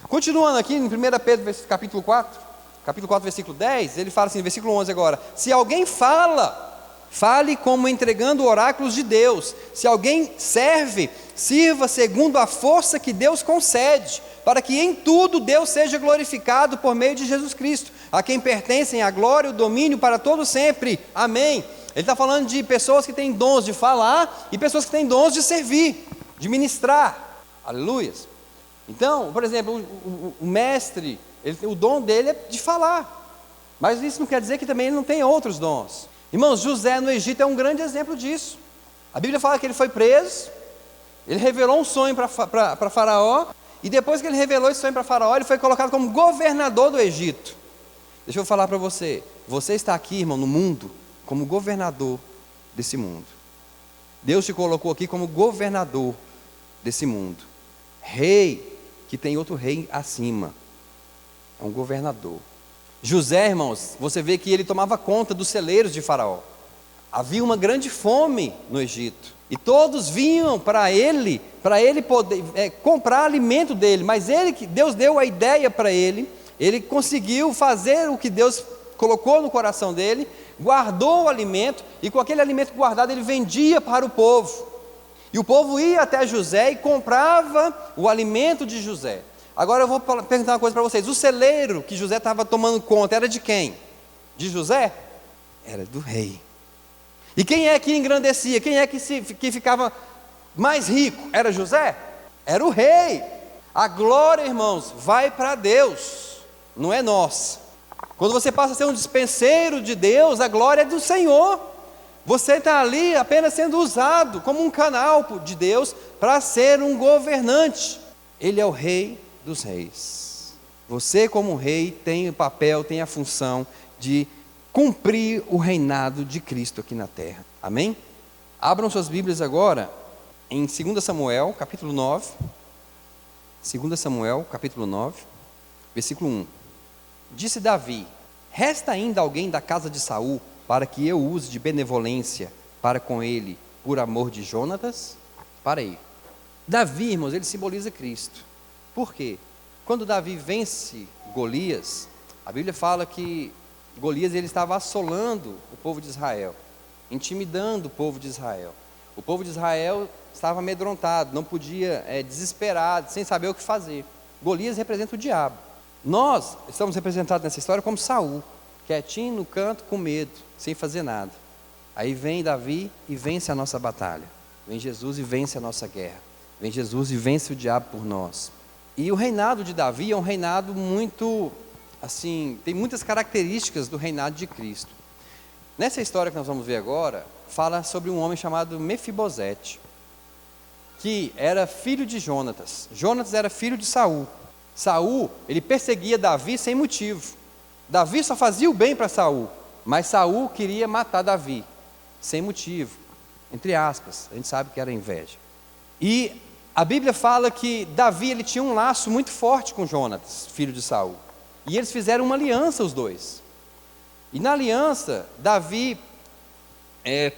Continuando aqui em 1 Pedro capítulo 4, versículo 10, ele fala assim, versículo 11 agora: se alguém fala Fale como entregando oráculos de Deus. Se alguém serve, sirva segundo a força que Deus concede, para que em tudo Deus seja glorificado por meio de Jesus Cristo, a quem pertencem a glória e o domínio para todo sempre. Amém. Ele está falando de pessoas que têm dons de falar e pessoas que têm dons de servir, de ministrar. Aleluias. Então, por exemplo, o mestre, o dom dele é de falar, mas isso não quer dizer que também ele não tem outros dons. Irmãos, José no Egito é um grande exemplo disso. A Bíblia fala que ele foi preso, ele revelou um sonho para Faraó, e depois que ele revelou esse sonho para Faraó, ele foi colocado como governador do Egito. Deixa eu falar para você, você está aqui, irmão, no mundo, como governador desse mundo. Deus te colocou aqui como governador desse mundo. Rei, que tem outro rei acima, é um governador. José, irmãos, você vê que ele tomava conta dos celeiros de Faraó. Havia uma grande fome no Egito, e todos vinham para ele poder comprar alimento dele, mas Deus deu a ideia para ele conseguiu fazer o que Deus colocou no coração dele, guardou o alimento, e com aquele alimento guardado ele vendia para o povo. E o povo ia até José e comprava o alimento de José. Agora eu vou perguntar uma coisa para vocês: o celeiro que José estava tomando conta era de quem? De José? Era do rei. E quem é que engrandecia? Quem é que ficava mais rico? Era José? Era o rei. A glória, irmãos, vai para Deus, não é nossa. Quando você passa a ser um dispenseiro de Deus, a glória é do Senhor. Você está ali apenas sendo usado como um canal de Deus para ser um governante. Ele é o rei dos reis. Você, como rei, tem o papel, tem a função de cumprir o reinado de Cristo aqui na terra. Amém? Abram suas Bíblias agora em 2 Samuel, capítulo 9. 2 Samuel, capítulo 9, versículo 1. Disse Davi: resta ainda alguém da casa de Saul, para que eu use de benevolência para com ele, por amor de Jonatas? Para aí. Davi, irmãos, ele simboliza Cristo. Por quê? Quando Davi vence Golias, a Bíblia fala que Golias ele estava assolando o povo de Israel, intimidando o povo de Israel. O povo de Israel estava amedrontado, não podia, desesperado, sem saber o que fazer. Golias representa o diabo. Nós estamos representados nessa história como Saul, quietinho no canto, com medo, sem fazer nada. Aí vem Davi e vence a nossa batalha. Vem Jesus e vence a nossa guerra. Vem Jesus e vence o diabo por nós. E o reinado de Davi é um reinado muito, assim, tem muitas características do reinado de Cristo. Nessa história que nós vamos ver agora, fala sobre um homem chamado Mefibosete, que era filho de Jonatas. Jonatas era filho de Saul. Saul, ele perseguia Davi sem motivo. Davi só fazia o bem para Saul, mas Saul queria matar Davi, sem motivo, entre aspas, a gente sabe que era inveja. E a Bíblia fala que Davi ele tinha um laço muito forte com Jonatas, filho de Saul, e eles fizeram uma aliança os dois. E na aliança, Davi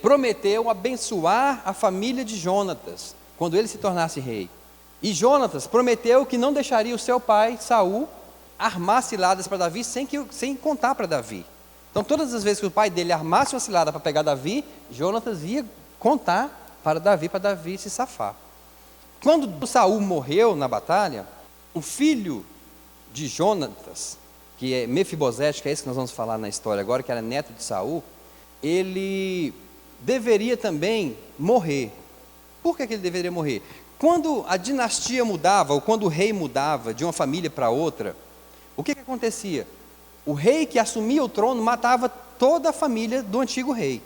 prometeu abençoar a família de Jonatas, quando ele se tornasse rei. E Jonatas prometeu que não deixaria o seu pai, Saul, armar ciladas para Davi sem contar para Davi. Então todas as vezes que o pai dele armasse uma cilada para pegar Davi, Jonatas ia contar para Davi se safar. Quando Saul morreu na batalha, o filho de Jonatas, que é Mefibosete, que é esse que nós vamos falar na história agora, que era neto de Saul, ele deveria também morrer. Por que ele deveria morrer? Quando a dinastia mudava, ou quando o rei mudava de uma família para outra, o que acontecia? O rei que assumia o trono matava toda a família do antigo rei.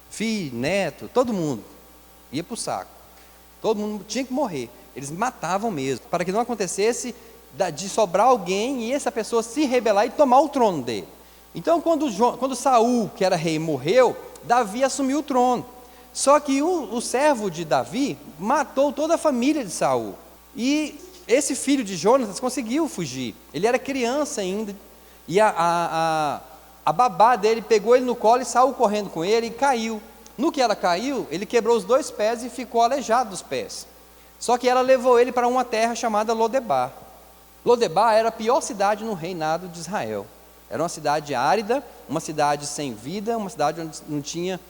Filho, neto, todo mundo ia para o saco. Todo mundo tinha que morrer. Eles matavam mesmo, para que não acontecesse de sobrar alguém e essa pessoa se rebelar e tomar o trono dele. Então quando Saul, que era rei, morreu, Davi assumiu o trono. Só que o servo de Davi matou toda a família de Saul. E esse filho de Jonatas conseguiu fugir. Ele era criança ainda. E a babá dele pegou ele no colo e saiu correndo com ele e caiu. No que ela caiu, ele quebrou os 2 pés e ficou aleijado dos pés. Só que ela levou ele para uma terra chamada Lodebar. Lodebar era a pior cidade no reinado de Israel. Era uma cidade árida, uma cidade sem vida, uma cidade onde não tinha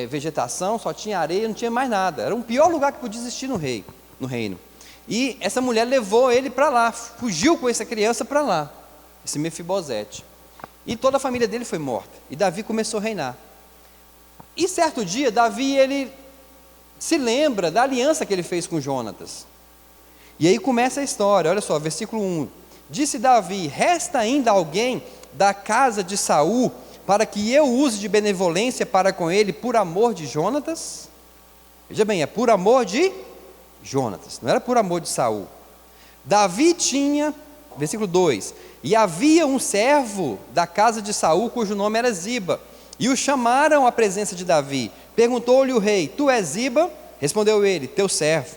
vegetação, só tinha areia, não tinha mais nada. Era o pior lugar que podia existir no reino. E essa mulher levou ele para lá, fugiu com essa criança para lá, esse Mefibosete. E toda a família dele foi morta. E Davi começou a reinar. E certo dia, Davi, ele se lembra da aliança que ele fez com Jonatas. E aí começa a história, olha só, versículo 1. Disse Davi: resta ainda alguém da casa de Saul, para que eu use de benevolência para com ele, por amor de Jonatas? Veja bem, é por amor de Jonatas, não era por amor de Saul. Davi tinha, versículo 2, e havia um servo da casa de Saul, cujo nome era Ziba, e o chamaram à presença de Davi. Perguntou-lhe o rei: tu és Ziba? Respondeu ele: teu servo.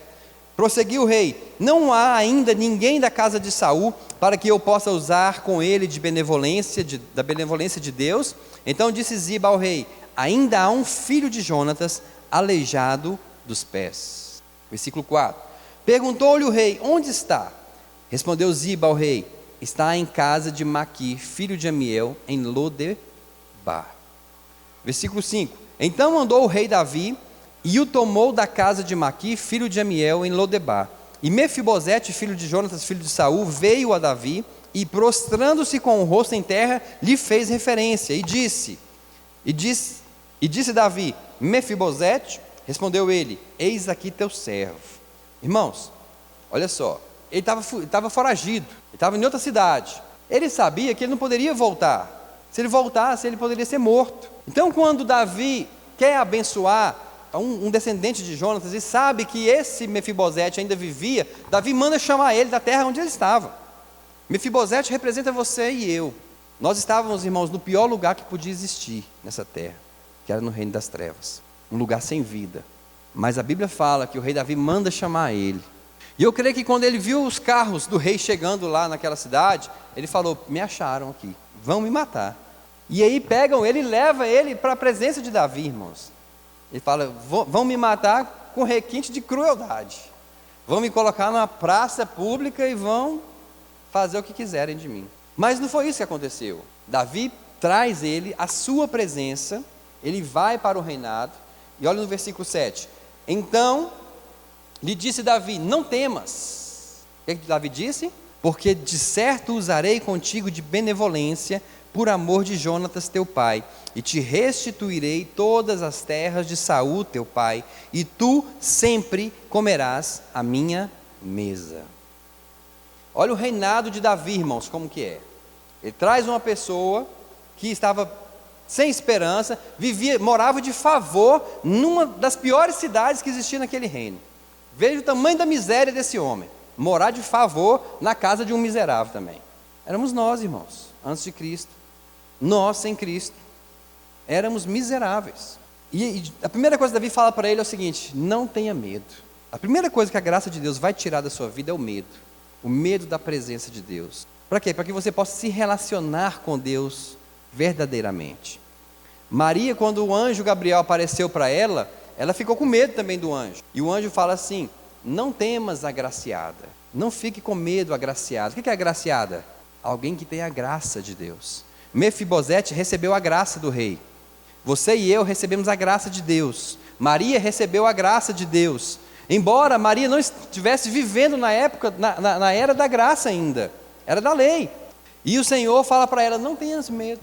Prosseguiu o rei: não há ainda ninguém da casa de Saul, para que eu possa usar com ele de benevolência, da benevolência de Deus? Então disse Ziba ao rei: ainda há um filho de Jonatas, aleijado dos pés. Versículo 4. Perguntou-lhe o rei: onde está? Respondeu Ziba ao rei: está em casa de Maqui, filho de Amiel, em Lodebar. Versículo 5. Então mandou o rei Davi, e o tomou da casa de Maqui, filho de Amiel, em Lodebar. E Mefibosete, filho de Jonatas, filho de Saul, veio a Davi, e prostrando-se com o rosto em terra, lhe fez referência, e disse Davi: Mefibosete? Respondeu ele: eis aqui teu servo. Irmãos, olha só, ele estava foragido, ele estava em outra cidade, ele sabia que ele não poderia voltar. Se ele voltasse, ele poderia ser morto. Então, quando Davi quer abençoar um descendente de Jonatas e sabe que esse Mefibosete ainda vivia, Davi manda chamar ele da terra onde ele estava. Mefibosete representa você e eu. Nós estávamos, irmãos, no pior lugar que podia existir nessa terra, que era no reino das trevas, um lugar sem vida. Mas a Bíblia fala que o rei Davi manda chamar ele. E eu creio que quando ele viu os carros do rei chegando lá naquela cidade, ele falou: me acharam aqui, vão me matar. E aí pegam ele e levam ele para a presença de Davi, irmãos. Ele fala: vão me matar com requinte de crueldade, vão me colocar numa praça pública e vão fazer o que quiserem de mim. Mas não foi isso que aconteceu. Davi traz ele à sua presença, ele vai para o reinado, e olha no versículo 7. Então lhe disse Davi: não temas. O que Davi disse? Porque de certo usarei contigo de benevolência, por amor de Jonatas teu pai, e te restituirei todas as terras de Saul teu pai, e tu sempre comerás a minha mesa. Olha o reinado de Davi, irmãos, como que é. Ele traz uma pessoa que estava sem esperança, morava de favor numa das piores cidades que existia naquele reino. Veja o tamanho da miséria desse homem, morar de favor na casa de um miserável também. Éramos nós, irmãos, antes de Cristo. Nós, sem Cristo, éramos miseráveis. E a primeira coisa que Davi fala para ele é o seguinte: não tenha medo. A primeira coisa que a graça de Deus vai tirar da sua vida é o medo da presença de Deus. Para quê? Para que você possa se relacionar com Deus verdadeiramente. Maria, quando o anjo Gabriel apareceu para ela, ela ficou com medo também do anjo. E o anjo fala assim: não temas, agraciada. Não fique com medo, agraciada. O que é agraciada? Alguém que tem a graça de Deus. Mefibosete recebeu a graça do rei. Você e eu recebemos a graça de Deus. Maria recebeu a graça de Deus. Embora Maria não estivesse vivendo na época, na era da graça ainda, era da lei. E o Senhor fala para ela: não tenhas medo.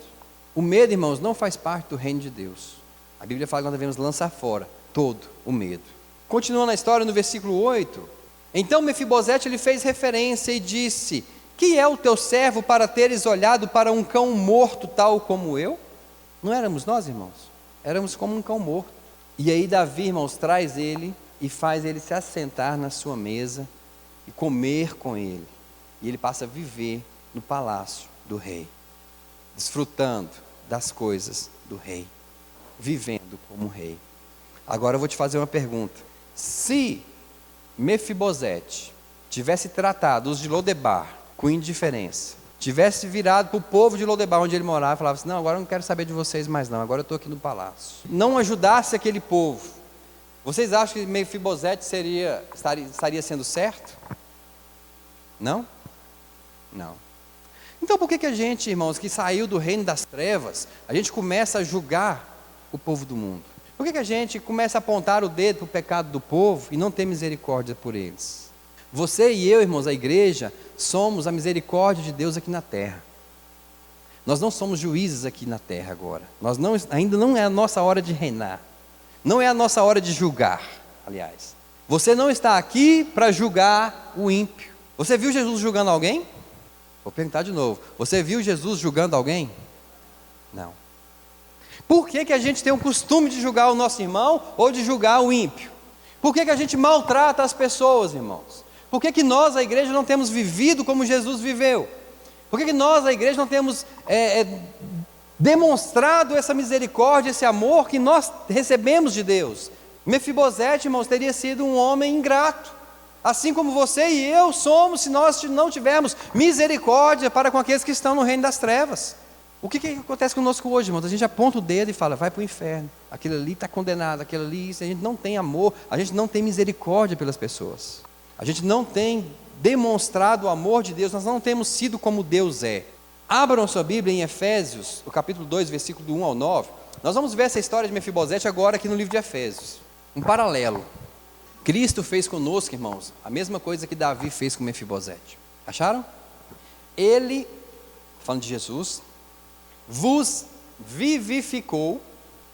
O medo, irmãos, não faz parte do reino de Deus. A Bíblia fala que nós devemos lançar fora todo o medo. Continuando a história no versículo 8. Então Mefibosete ele fez referência e disse: que é o teu servo para teres olhado para um cão morto tal como eu? Não éramos nós, irmãos? Éramos como um cão morto. E aí Davi, irmãos, traz ele e faz ele se assentar na sua mesa e comer com ele. E ele passa a viver no palácio do rei, desfrutando das coisas do rei, vivendo como rei. Agora eu vou te fazer uma pergunta. Se Mefibosete tivesse tratado os de Lodebar com indiferença, tivesse virado para o povo de Lodebar, onde ele morava, e falava assim: não, agora eu não quero saber de vocês mais não, agora eu estou aqui no palácio, não ajudasse aquele povo, vocês acham que Mefibosete estaria sendo certo? Não? Não. Então por que a gente, irmãos, que saiu do reino das trevas, a gente começa a julgar o povo do mundo? Por que a gente começa a apontar o dedo para o pecado do povo e não ter misericórdia por eles? Você e eu, irmãos, a igreja, somos a misericórdia de Deus aqui na terra. Nós não somos juízes aqui na terra agora. Ainda não é a nossa hora de reinar. Não é a nossa hora de julgar, aliás. Você não está aqui para julgar o ímpio. Você viu Jesus julgando alguém? Vou perguntar de novo. Você viu Jesus julgando alguém? Não. Por que a gente tem o costume de julgar o nosso irmão ou de julgar o ímpio? Por que a gente maltrata as pessoas, irmãos? Por que nós, a igreja, não temos vivido como Jesus viveu? Por que nós, a igreja, não temos demonstrado essa misericórdia, esse amor que nós recebemos de Deus? Mefibosete, irmãos, teria sido um homem ingrato, assim como você e eu somos, se nós não tivermos misericórdia para com aqueles que estão no reino das trevas. O que acontece conosco hoje, irmãos? A gente aponta o dedo e fala, vai para o inferno, aquele ali está condenado, aquele ali, isso. A gente não tem amor, a gente não tem misericórdia pelas pessoas, a gente não tem demonstrado o amor de Deus, nós não temos sido como Deus é. Abram sua Bíblia em Efésios, o capítulo 2, versículo do 1 ao 9, nós vamos ver essa história de Mefibosete agora aqui no livro de Efésios, um paralelo. Cristo fez conosco, irmãos, a mesma coisa que Davi fez com Mefibosete, acharam? Ele, falando de Jesus, vos vivificou,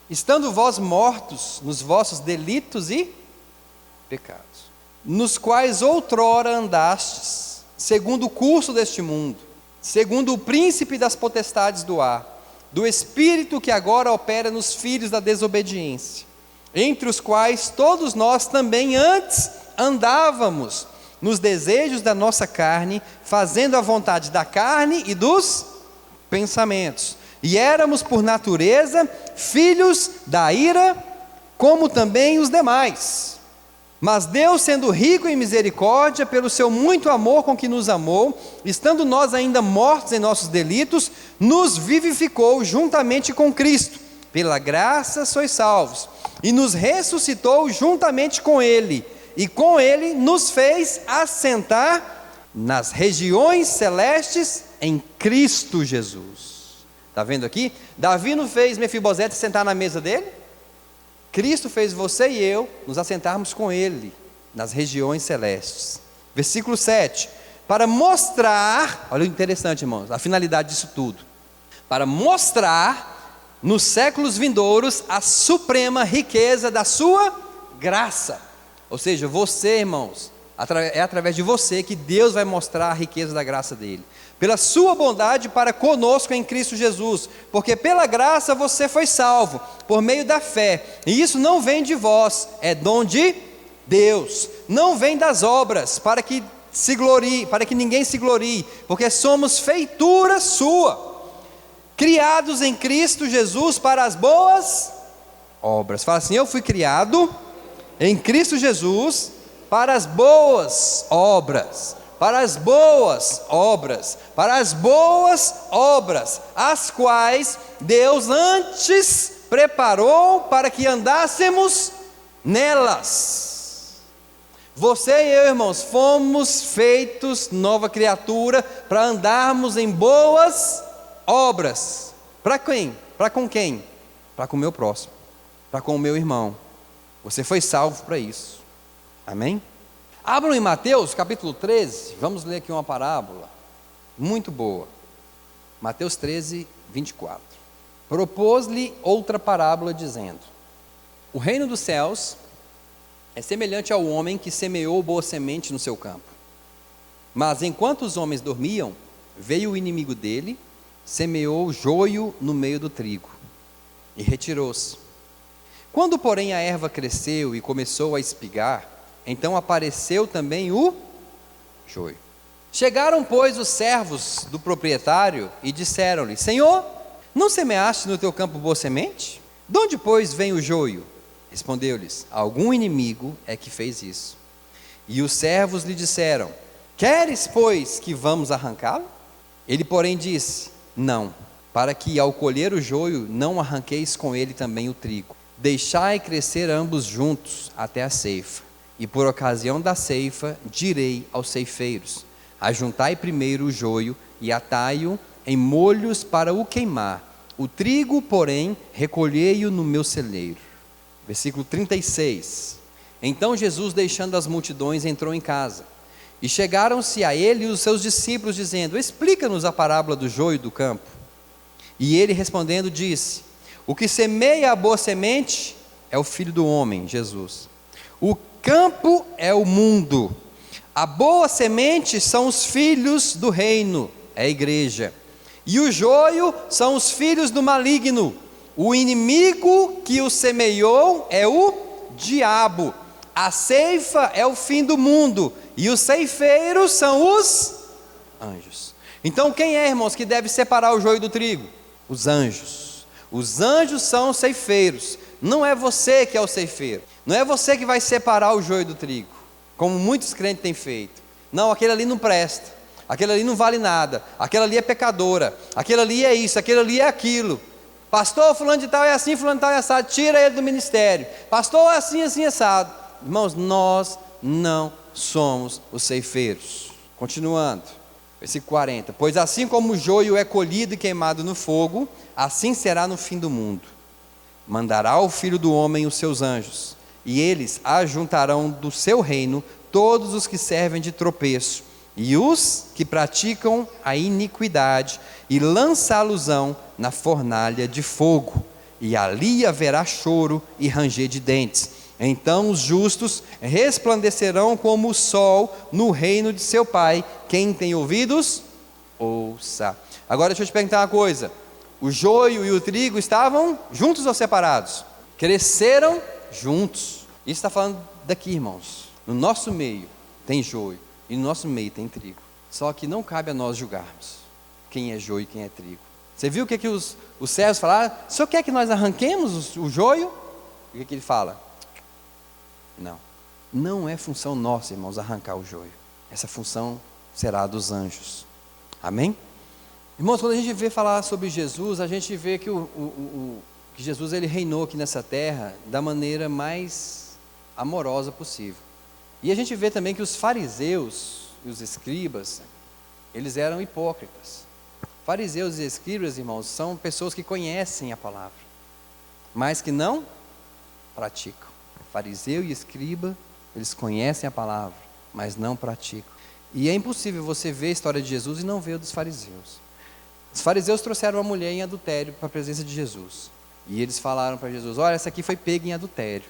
estando vós mortos nos vossos delitos e pecados, nos quais outrora andastes, segundo o curso deste mundo, segundo o príncipe das potestades do ar, do espírito que agora opera nos filhos da desobediência, entre os quais todos nós também antes andávamos, nos desejos da nossa carne, fazendo a vontade da carne e dos pensamentos, e éramos por natureza filhos da ira, como também os demais. Mas Deus, sendo rico em misericórdia, pelo seu muito amor com que nos amou, estando nós ainda mortos em nossos delitos, nos vivificou juntamente com Cristo. Pela graça sois salvos, e nos ressuscitou juntamente com Ele, e com Ele nos fez assentar nas regiões celestes em Cristo Jesus. Está vendo aqui? Davi não fez Mefibosete sentar na mesa dele? Cristo fez você e eu nos assentarmos com Ele nas regiões celestes. Versículo 7. Para mostrar, olha o interessante, irmãos, a finalidade disso tudo. Para mostrar nos séculos vindouros a suprema riqueza da sua graça. Ou seja, você, irmãos, é através de você que Deus vai mostrar a riqueza da graça dele. Pela sua bondade para conosco em Cristo Jesus, porque pela graça você foi salvo, por meio da fé, e isso não vem de vós, é dom de Deus, não vem das obras, para que ninguém se glorie, porque somos feitura sua, criados em Cristo Jesus para as boas obras. Fala assim, eu fui criado em Cristo Jesus para as boas obras, para as boas obras, para as boas obras, as quais Deus antes preparou para que andássemos nelas. Você e eu, irmãos, fomos feitos nova criatura para andarmos em boas obras. Para quem? Para com quem? Para com o meu próximo, para com o meu irmão. Você foi salvo para isso. Amém? Abram em Mateus capítulo 13, vamos ler aqui uma parábola muito boa. Mateus 13, 24. Propôs-lhe outra parábola dizendo: o reino dos céus é semelhante ao homem que semeou boa semente no seu campo. Mas enquanto os homens dormiam, veio o inimigo dele, semeou joio no meio do trigo e retirou-se. Quando, porém, a erva cresceu e começou a espigar, então apareceu também o joio. Chegaram, pois, os servos do proprietário e disseram-lhe: Senhor, não semeaste no teu campo boa semente? De onde, pois, vem o joio? Respondeu-lhes: algum inimigo é que fez isso. E os servos lhe disseram: queres, pois, que vamos arrancá-lo? Ele, porém, disse: não, para que ao colher o joio não arranqueis com ele também o trigo. Deixai crescer ambos juntos até a ceifa. E por ocasião da ceifa direi aos ceifeiros: ajuntai primeiro o joio e atai-o em molhos para o queimar. O trigo, porém, recolhei-o no meu celeiro. Versículo 36. Então Jesus, deixando as multidões, entrou em casa. E chegaram-se a ele os seus discípulos, dizendo: explica-nos a parábola do joio do campo. E ele respondendo disse: o que semeia a boa semente é o Filho do homem, Jesus. O campo é o mundo. A boa semente são os filhos do reino, é a igreja. E o joio são os filhos do maligno. O inimigo que o semeou é o diabo. A ceifa é o fim do mundo, e os ceifeiros são os anjos. Então quem é, irmãos, que deve separar o joio do trigo? Os anjos. Os anjos são os ceifeiros. Não é você que é o ceifeiro. Não é você que vai separar o joio do trigo, como muitos crentes têm feito. Não, aquele ali não presta, aquele ali não vale nada, aquele ali é pecadora, aquele ali é isso, aquele ali é aquilo. Pastor, fulano de tal é assim, fulano de tal é assado, tira ele do ministério. Pastor, é assim, assim, assado. Irmãos, nós não somos os ceifeiros. Continuando, versículo 40. Pois assim como o joio é colhido e queimado no fogo, assim será no fim do mundo. Mandará o Filho do homem os seus anjos, e eles ajuntarão do seu reino todos os que servem de tropeço, e os que praticam a iniquidade, e lançá-los-ão na fornalha de fogo, e ali haverá choro e ranger de dentes. Então os justos resplandecerão como o sol no reino de seu Pai. Quem tem ouvidos, ouça. Agora deixa eu te perguntar uma coisa: o joio e o trigo estavam juntos ou separados? Cresceram juntos. Isso está falando daqui, irmãos. No nosso meio tem joio e no nosso meio tem trigo. Só que não cabe a nós julgarmos quem é joio e quem é trigo. Você viu o que os servos falaram? O senhor quer que nós arranquemos o joio? O que ele fala? Não, não é função nossa, irmãos, arrancar o joio. Essa função será dos anjos. Amém? Irmãos, quando a gente vê falar sobre Jesus, a gente vê que, que Jesus ele reinou aqui nessa terra da maneira mais amorosa possível. E a gente vê também que os fariseus e os escribas, eles eram hipócritas. Fariseus e escribas, irmãos, são pessoas que conhecem a palavra, mas que não praticam. Fariseu e escriba, eles conhecem a palavra, mas não praticam. E é impossível você ver a história de Jesus e não ver a dos fariseus. Os fariseus trouxeram uma mulher em adultério para a presença de Jesus. E eles falaram para Jesus: olha, essa aqui foi pega em adultério.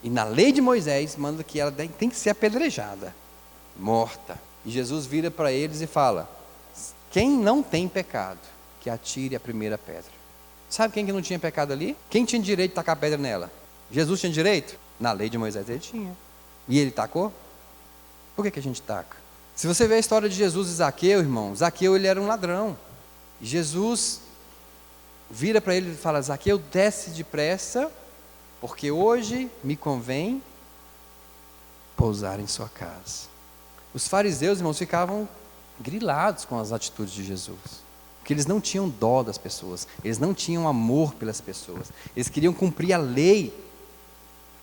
E na lei de Moisés manda que ela tem que ser apedrejada, morta. E Jesus vira para eles e fala: quem não tem pecado, que atire a primeira pedra. Sabe quem que não tinha pecado ali? Quem tinha direito de tacar a pedra nela? Jesus tinha direito? Na lei de Moisés ele tinha. E ele tacou? Por que a gente taca? Se você ver a história de Jesus e Zaqueu, irmão, Zaqueu ele era um ladrão. E Jesus vira para ele e fala: Zaqueu, desce depressa, porque hoje me convém pousar em sua casa. Os fariseus, irmãos, ficavam grilados com as atitudes de Jesus, porque eles não tinham dó das pessoas, eles não tinham amor pelas pessoas, eles queriam cumprir a lei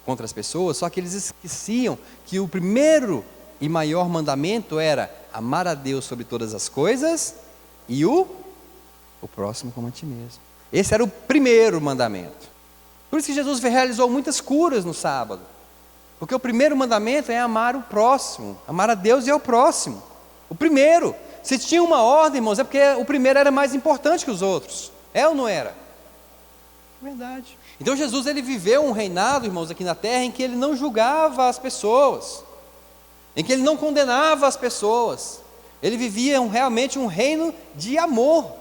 contra as pessoas, só que eles esqueciam que o primeiro e maior mandamento era amar a Deus sobre todas as coisas e o próximo como a ti mesmo. Esse era o primeiro mandamento. Por isso que Jesus realizou muitas curas no sábado, porque o primeiro mandamento é amar o próximo, amar a Deus e ao próximo. O primeiro. Se tinha uma ordem, irmãos, é porque o primeiro era mais importante que os outros. É ou não era? Verdade. Então Jesus ele viveu um reinado, irmãos, aqui na terra, em que ele não julgava as pessoas, em que ele não condenava as pessoas. Ele vivia realmente um reino de amor.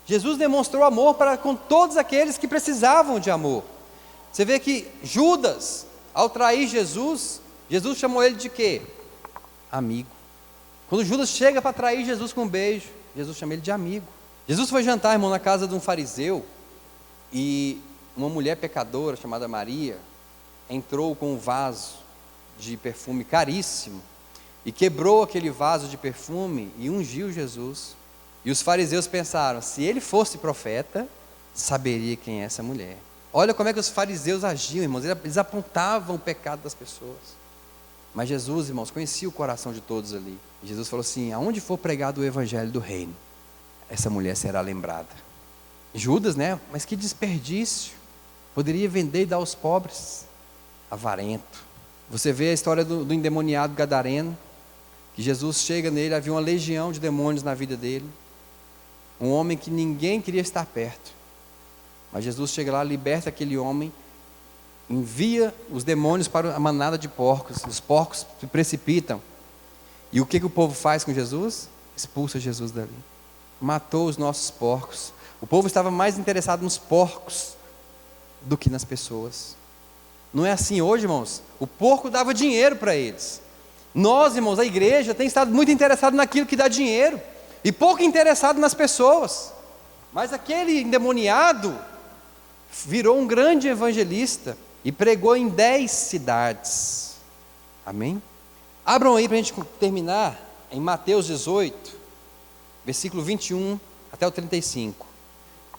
Jesus demonstrou amor para com todos aqueles que precisavam de amor. Você vê que Judas, ao trair Jesus, Jesus chamou ele de quê? Amigo. Quando Judas chega para trair Jesus com um beijo, Jesus chama ele de amigo. Jesus foi jantar, irmão, na casa de um fariseu, e uma mulher pecadora chamada Maria entrou com um vaso de perfume caríssimo e quebrou aquele vaso de perfume e ungiu Jesus. E os fariseus pensaram: se ele fosse profeta, saberia quem é essa mulher. Olha como é que os fariseus agiam, irmãos. Eles apontavam o pecado das pessoas, Mas Jesus, irmãos, conhecia o coração de todos ali. E Jesus falou assim: aonde for pregado o evangelho do reino, essa mulher será lembrada. Judas, né? Mas que desperdício. Poderia vender e dar aos pobres. Avarento. Você vê a história do endemoniado gadareno, que Jesus chega nele, havia uma legião de demônios na vida dele. Um homem que ninguém queria estar perto. Mas Jesus chega lá, liberta aquele homem, envia os demônios para a manada de porcos. Os porcos se precipitam. E o que o povo faz com Jesus? Expulsa Jesus dali. Matou os nossos porcos. O povo estava mais interessado nos porcos do que nas pessoas. Não é assim hoje, irmãos? O porco dava dinheiro para eles. Nós, irmãos, a igreja tem estado muito interessado naquilo que dá dinheiro e pouco interessado nas pessoas. Mas aquele endemoniado virou um grande evangelista e pregou em 10 cidades. Amém? Abram aí para a gente terminar em Mateus 18, versículo 21 até o 35.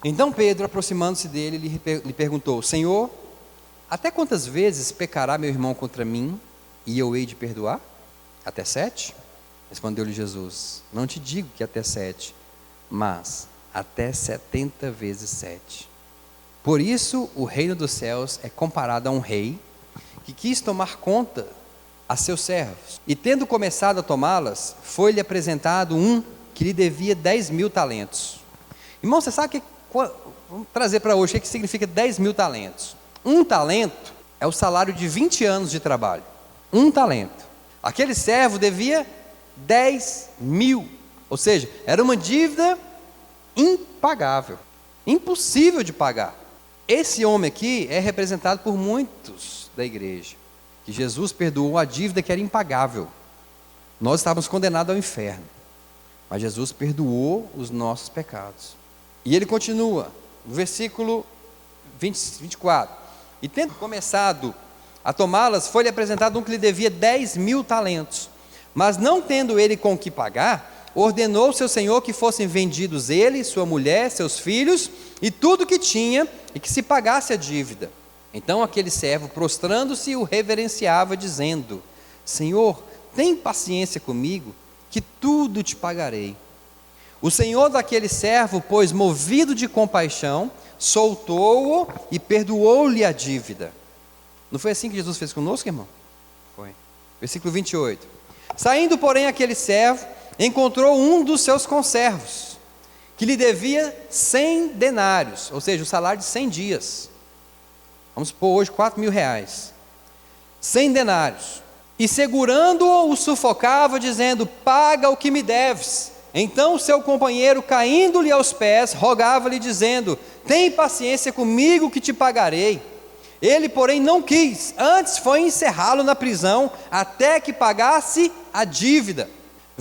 Então Pedro, aproximando-se dele, lhe perguntou: Senhor, até quantas vezes pecará meu irmão contra mim e eu hei de perdoar? Até 7? Respondeu-lhe Jesus: não te digo que até 7, mas até 70 vezes 7. Por isso o reino dos céus é comparado a um rei que quis tomar conta a seus servos, e tendo começado a tomá-las, foi-lhe apresentado um que lhe devia 10.000 talentos. Irmão, você sabe vamos trazer para hoje o que significa 10.000 talentos. Um talento é o salário de 20 anos de trabalho. Um talento. Aquele servo devia 10.000, ou seja, era uma dívida impagável, impossível de pagar. Esse homem aqui é representado por muitos da igreja, que Jesus perdoou a dívida que era impagável. Nós estávamos condenados ao inferno, mas Jesus perdoou os nossos pecados. E ele continua, no versículo 24: e tendo começado a tomá-las, foi-lhe apresentado um que lhe devia 10.000 talentos. Mas não tendo ele com que pagar, ordenou seu senhor que fossem vendidos ele, sua mulher, seus filhos e tudo que tinha, e que se pagasse a dívida. Então aquele servo, prostrando-se, o reverenciava, dizendo: Senhor, tem paciência comigo, que tudo te pagarei. O senhor daquele servo, pois, movido de compaixão, soltou-o e perdoou-lhe a dívida. Não foi assim que Jesus fez conosco, irmão? Foi. Versículo 28. Saindo, porém, aquele servo, encontrou um dos seus conservos, que lhe devia 100 denários, ou seja, o salário de 100 dias. Vamos supor hoje 4.000 reais. 100 denários. E segurando-o, o sufocava, dizendo: paga o que me deves. Então seu companheiro, caindo-lhe aos pés, rogava-lhe, dizendo: tem paciência comigo que te pagarei. Ele, porém, não quis, antes foi encerrá-lo na prisão, até que pagasse a dívida.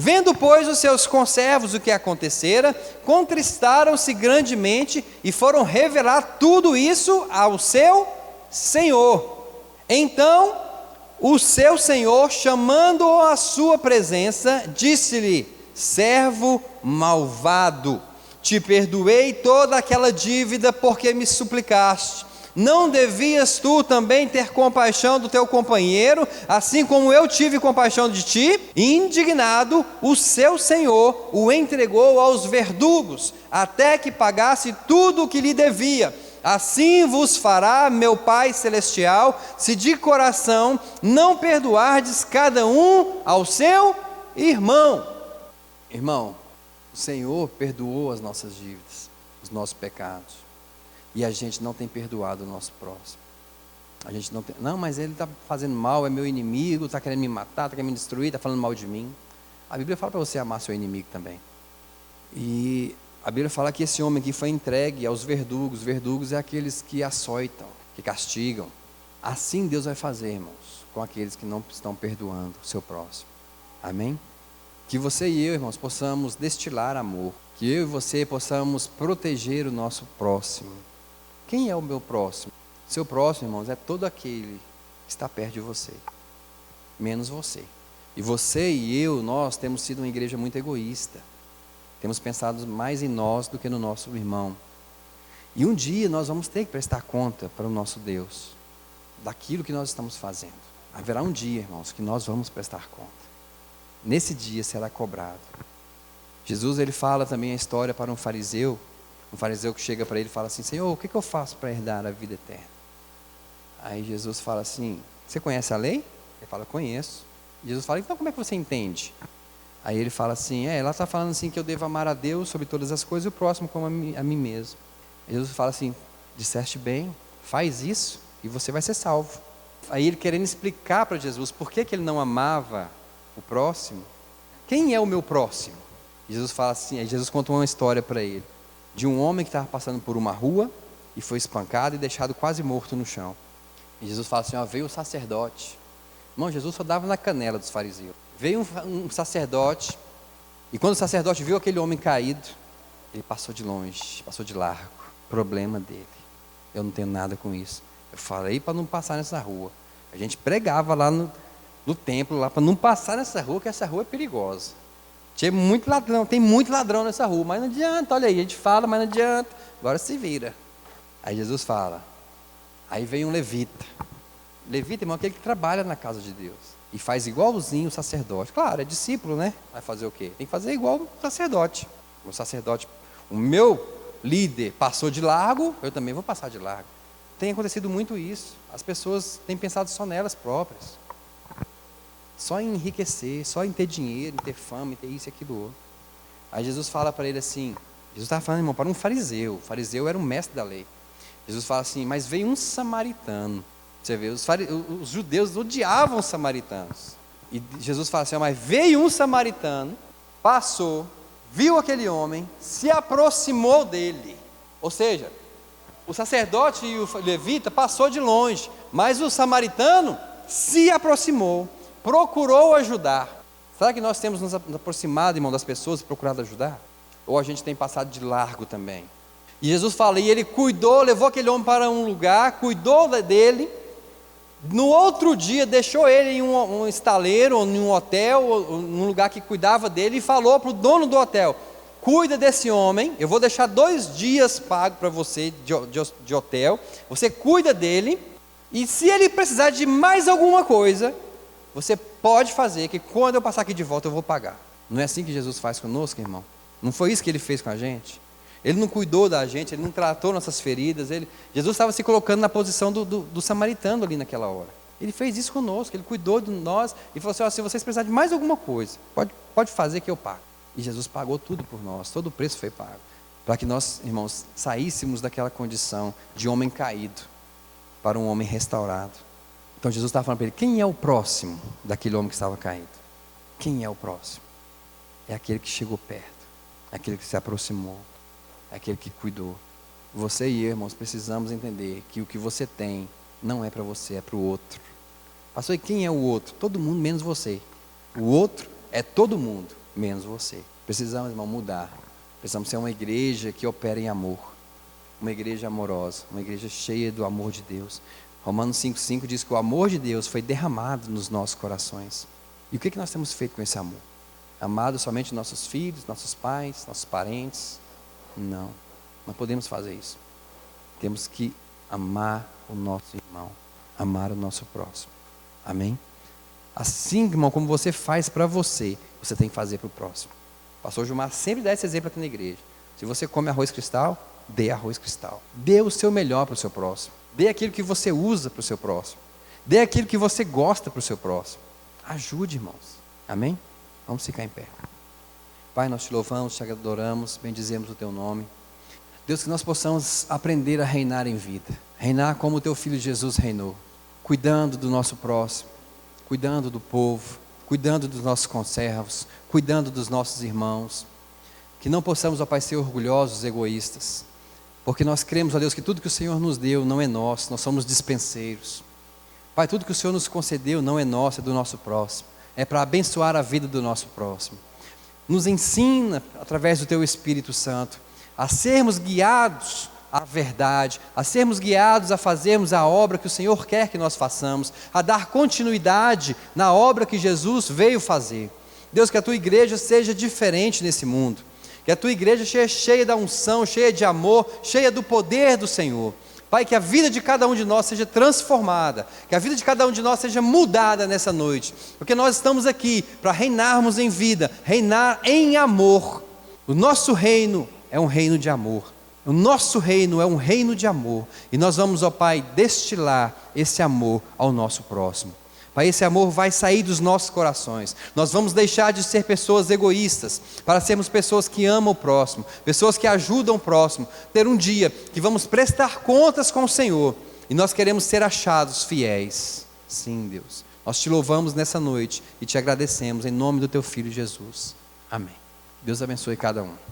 Vendo, pois, os seus conservos o que acontecera, contristaram-se grandemente e foram revelar tudo isso ao seu senhor. Então o seu senhor, chamando-o à sua presença, disse-lhe: servo malvado, te perdoei toda aquela dívida porque me suplicaste. Não devias tu também ter compaixão do teu companheiro, assim como eu tive compaixão de ti? Indignado, o seu senhor o entregou aos verdugos, até que pagasse tudo o que lhe devia. Assim vos fará meu Pai Celestial, se de coração não perdoardes cada um ao seu irmão. Irmão, o Senhor perdoou as nossas dívidas, os nossos pecados. E a gente não tem perdoado o nosso próximo. A gente não tem, não, mas ele está fazendo mal, é meu inimigo, está querendo me matar, está querendo me destruir, está falando mal de mim. A Bíblia fala para você amar seu inimigo também. E a Bíblia fala que esse homem aqui foi entregue aos verdugos. Verdugos é aqueles que açoitam, que castigam. Assim Deus vai fazer, irmãos, com aqueles que não estão perdoando o seu próximo. Amém? Que você e eu, irmãos, possamos destilar amor. Que eu e você possamos proteger o nosso próximo. Quem é o meu próximo? Seu próximo, irmãos, é todo aquele que está perto de você, menos você. E você e eu, nós temos sido uma igreja muito egoísta. Temos pensado mais em nós do que no nosso irmão. E um dia nós vamos ter que prestar conta para o nosso Deus daquilo que nós estamos fazendo. Haverá um dia, irmãos, que nós vamos prestar conta. Nesse dia será cobrado. Jesus, ele fala também a história para um fariseu que chega para ele e fala assim: Senhor, o que eu faço para herdar a vida eterna? Aí Jesus fala assim: você conhece a lei? Ele fala: conheço. Jesus fala: então como é que você entende? Aí ele fala assim: ela está falando assim que eu devo amar a Deus sobre todas as coisas e o próximo como a mim mesmo. Jesus fala assim: disseste bem, faz isso e você vai ser salvo. Aí ele querendo explicar para Jesus por que ele não amava o próximo. Quem é o meu próximo? Jesus fala assim, aí Jesus conta uma história para ele, de um homem que estava passando por uma rua e foi espancado e deixado quase morto no chão. E Jesus fala assim: veio o sacerdote. Irmão, Jesus só dava na canela dos fariseus. Veio um sacerdote, e quando o sacerdote viu aquele homem caído, ele passou de longe, passou de largo. Problema dele, eu não tenho nada com isso. Eu falei para não passar nessa rua. A gente pregava lá no templo, lá para não passar nessa rua, que essa rua é perigosa. Tinha muito ladrão, tem muito ladrão nessa rua, mas não adianta, olha aí, a gente fala, mas não adianta, agora se vira. Aí Jesus fala, aí vem um levita. Levita, irmão, é aquele que trabalha na casa de Deus e faz igualzinho o sacerdote. Claro, é discípulo, né? Vai fazer o quê? Tem que fazer igual o sacerdote. O meu líder passou de largo, eu também vou passar de largo. Tem acontecido muito isso. As pessoas têm pensado só nelas próprias. Só em enriquecer, só em ter dinheiro, em ter fama, em ter isso e aquilo outro. Aí Jesus fala para ele assim, Jesus estava falando, irmão, para um fariseu. O fariseu era um mestre da lei. Jesus fala assim: mas veio um samaritano. Você vê, os judeus odiavam os samaritanos. E Jesus fala assim: mas veio um samaritano, passou, viu aquele homem, se aproximou dele. Ou seja, o sacerdote e o levita passou de longe, mas o samaritano se aproximou, procurou ajudar. Será que nós temos nos aproximado, irmão, das pessoas e procurado ajudar? Ou a gente tem passado de largo também? E Jesus fala, e ele cuidou, levou aquele homem para um lugar, cuidou dele. No outro dia deixou ele em um estaleiro, ou em um hotel, ou num lugar que cuidava dele, e falou para o dono do hotel: cuida desse homem, eu vou deixar 2 dias pago para você de hotel, você cuida dele, e se ele precisar de mais alguma coisa, você pode fazer, que quando eu passar aqui de volta eu vou pagar. Não é assim que Jesus faz conosco, irmão? Não foi isso que ele fez com a gente? Ele não cuidou da gente, ele não tratou nossas feridas. Jesus estava se colocando na posição do samaritano ali naquela hora. Ele fez isso conosco, ele cuidou de nós e falou assim: se vocês precisarem de mais alguma coisa, pode fazer que eu pago. E Jesus pagou tudo por nós, todo o preço foi pago, para que nós, irmãos, saíssemos daquela condição de homem caído para um homem restaurado. Então Jesus estava falando para ele: quem é o próximo daquele homem que estava caído? Quem é o próximo? É aquele que chegou perto, é aquele que se aproximou, é aquele que cuidou. Você e eu, irmãos, precisamos entender que o que você tem não é para você, é para o outro. Pastor, e quem é o outro? Todo mundo menos você. O outro é todo mundo menos você. Precisamos, irmão, mudar. Precisamos ser uma igreja que opera em amor, uma igreja amorosa, uma igreja cheia do amor de Deus. Romanos 5,5 diz que o amor de Deus foi derramado nos nossos corações. E o que nós temos feito com esse amor? Amado somente nossos filhos, nossos pais, nossos parentes? Não podemos fazer isso. Temos que amar o nosso irmão, amar o nosso próximo. Amém? Assim, irmão, como você faz para você, você tem que fazer para o próximo. O pastor Gilmar sempre dá esse exemplo aqui na igreja. Se você come arroz cristal, dê arroz cristal. Dê o seu melhor para o seu próximo. Dê aquilo que você usa para o seu próximo. Dê aquilo que você gosta para o seu próximo. Ajude, irmãos. Amém? Vamos ficar em pé. Pai, nós te louvamos, te adoramos, bendizemos o teu nome. Deus, que nós possamos aprender a reinar em vida. Reinar como o teu filho Jesus reinou. Cuidando do nosso próximo, cuidando do povo, cuidando dos nossos conservos, cuidando dos nossos irmãos. Que não possamos, ó Pai, ser orgulhosos, egoístas. Porque nós cremos, ó Deus, que tudo que o Senhor nos deu não é nosso, nós somos dispenseiros. Pai, tudo que o Senhor nos concedeu não é nosso, é do nosso próximo. É para abençoar a vida do nosso próximo. Nos ensina, através do teu Espírito Santo, a sermos guiados à verdade, a sermos guiados a fazermos a obra que o Senhor quer que nós façamos, a dar continuidade na obra que Jesus veio fazer. Deus, que a tua igreja seja diferente nesse mundo, que a tua igreja seja cheia da unção, cheia de amor, cheia do poder do Senhor. Pai, que a vida de cada um de nós seja transformada, que a vida de cada um de nós seja mudada nessa noite, porque nós estamos aqui para reinarmos em vida, reinar em amor. O nosso reino é um reino de amor, o nosso reino é um reino de amor, e nós vamos, ó Pai, destilar esse amor ao nosso próximo. Pai, esse amor vai sair dos nossos corações, nós vamos deixar de ser pessoas egoístas, para sermos pessoas que amam o próximo, pessoas que ajudam o próximo, ter um dia que vamos prestar contas com o Senhor, e nós queremos ser achados fiéis. Sim, Deus, nós te louvamos nessa noite, e te agradecemos em nome do teu Filho Jesus, amém. Deus abençoe cada um.